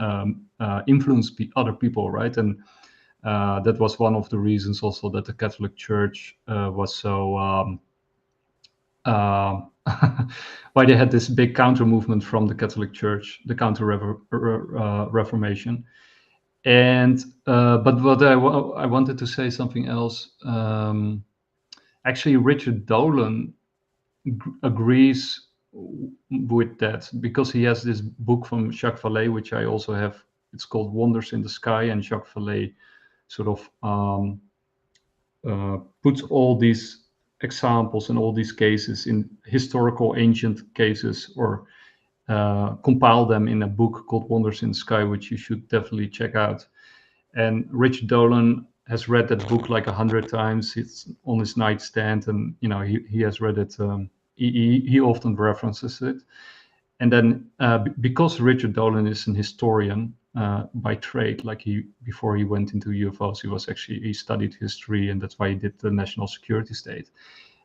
influence other people, right? And that was one of the reasons also that the Catholic Church was so why they had this big counter movement from the Catholic Church, the counter Reformation. And but what I wanted to say something else. Actually, Richard Dolan agrees with that, because he has this book from Jacques Vallée, which I also have. It's called Wonders in the Sky, and Jacques Vallée sort of puts all these examples and all these cases in historical ancient cases, or compile them in a book called Wonders in the Sky, which you should definitely check out. And Richard Dolan has read that book like 100 times. It's on his nightstand, and he has read it. He often references it. And then because Richard Dolan is an historian by trade, like before he went into UFOs, he studied history, and that's why he did the national security state.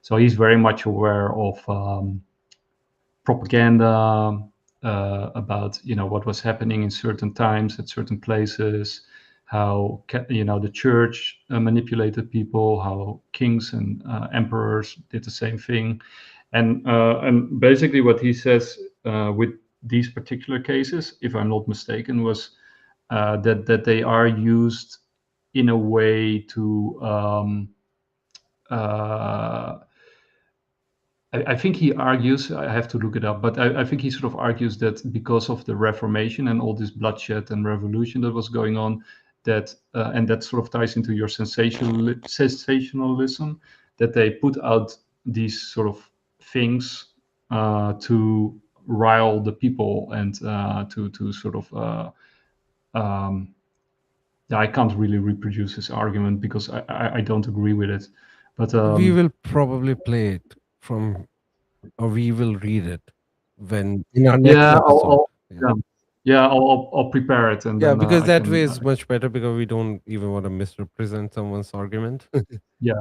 So he's very much aware of propaganda about what was happening in certain times at certain places, how the church manipulated people, how kings and emperors did the same thing, and basically what he says with these particular cases, if I'm not mistaken, was that they are used in a way to I think he argues, I have to look it up, but I think he sort of argues that because of the Reformation and all this bloodshed and revolution that was going on, that and that sort of ties into your sensationalism, that they put out these sort of things to rile the people and to sort of I can't really reproduce his argument because I don't agree with it, but We will probably play it from, or we will read it when in our next yeah, episode. Yeah. Yeah, I'll prepare it and Yeah, then because I that can. way is much better because we don't even want to misrepresent someone's argument. Yeah,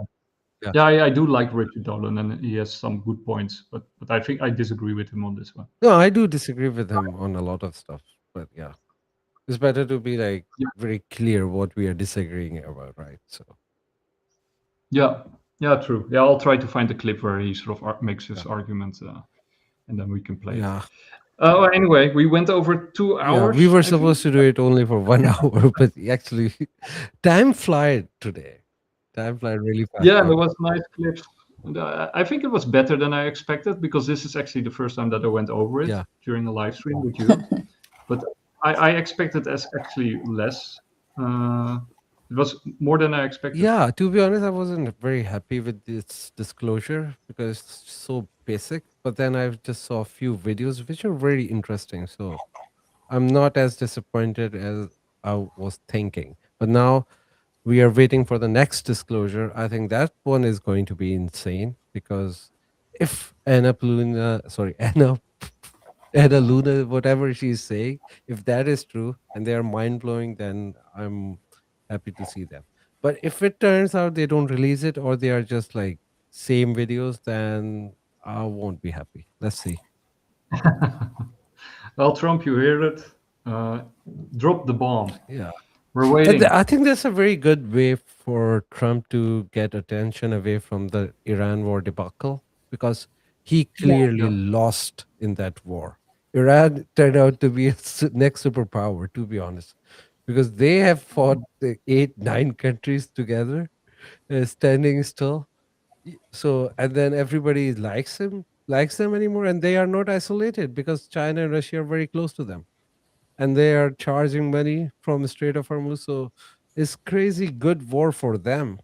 Yeah. yeah, I do like Richard Dolan, and he has some good points, but I think I disagree with him on this one. No, I do disagree with him on a lot of stuff, but yeah, it's better to be like Yeah. very clear what we are disagreeing about, right? So Yeah, true. Yeah, I'll try to find the clip where he sort of makes his argument, and then we can play it. yeah, Anyway, we went over 2 yeah, hours. we were I think. supposed to do it only for 1 hour, but actually, time flied today. Time flied really fast. Yeah, there was nice clips. And, I think it was better than I expected because this is actually the first time that I went over it Yeah. during a live stream with you. But I expected as actually less. It was more than I expected. Yeah, to be honest, I wasn't very happy with this disclosure because it's so basic. But then I just saw a few videos which are very interesting. So I'm not as disappointed as I was thinking. But now we are waiting for the next disclosure. I think that one is going to be insane because if Anna Luna, whatever she's saying, if that is true and they are mind blowing, then I'm happy to see them. But if it turns out they don't release it or they are just like same videos, then I won't be happy. Let's see. Well, Trump, you hear it. Drop the bomb. Yeah. We're waiting. I think that's a very good way for Trump to get attention away from the Iran war debacle because he clearly lost in that war. Iran turned out to be a next superpower, to be honest, because they have fought the 8-9 countries together, standing still. So, and then everybody likes them anymore, and they are not isolated because China and Russia are very close to them. And they are charging money from the Strait of Hormuz. So it's crazy good war for them.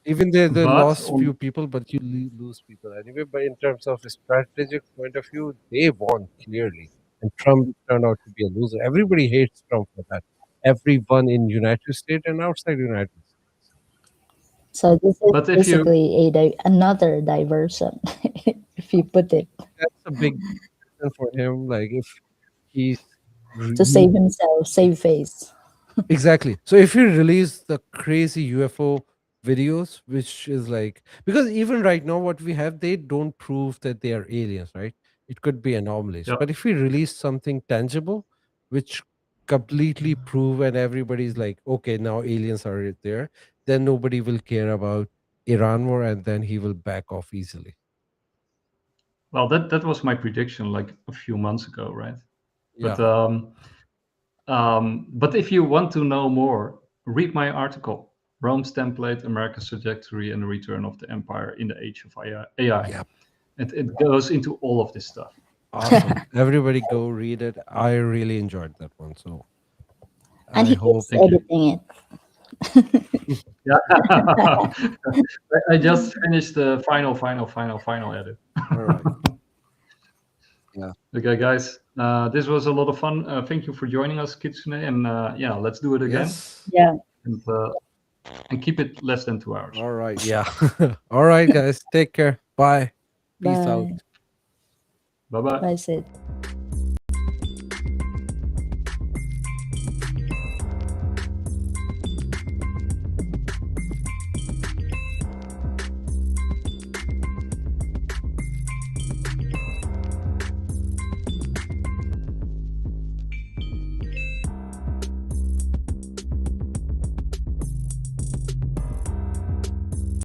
Even they lost few people, but you lose people anyway. But in terms of a strategic point of view, they won clearly. And Trump turned out to be a loser. Everybody hates Trump for that. Everyone in United States and outside United States. So this is But if you- basically another diversion, if you put it, That's a big reason for him. Like if he's to save himself, save face. Exactly. So if you release the crazy UFO videos, which is like, because even right now what we have, they don't prove that they are aliens, right? It could be anomalies. Yeah. But if we release something tangible, which completely prove and everybody's like, okay, now aliens are there, then nobody will care about Iran war and then he will back off easily. Well, that was my prediction like a few months ago, right? Yeah. But if you want to know more, read my article, Rome's Template, America's Trajectory, and the Return of the Empire in the Age of AI. Yep. It goes into all of this stuff. Awesome. Everybody go read it. I really enjoyed that one. So And he keeps editing it. Yeah. I just finished the final edit. All right. Yeah. Okay, guys. This was a lot of fun. Thank you for joining us, Kitsune. And yeah, let's do it again. Yes. Yeah. And keep it less than 2 hours. All right. Yeah. All right, guys. Take care. Bye. Peace out. Bye. Bye-bye. Bye, Sid.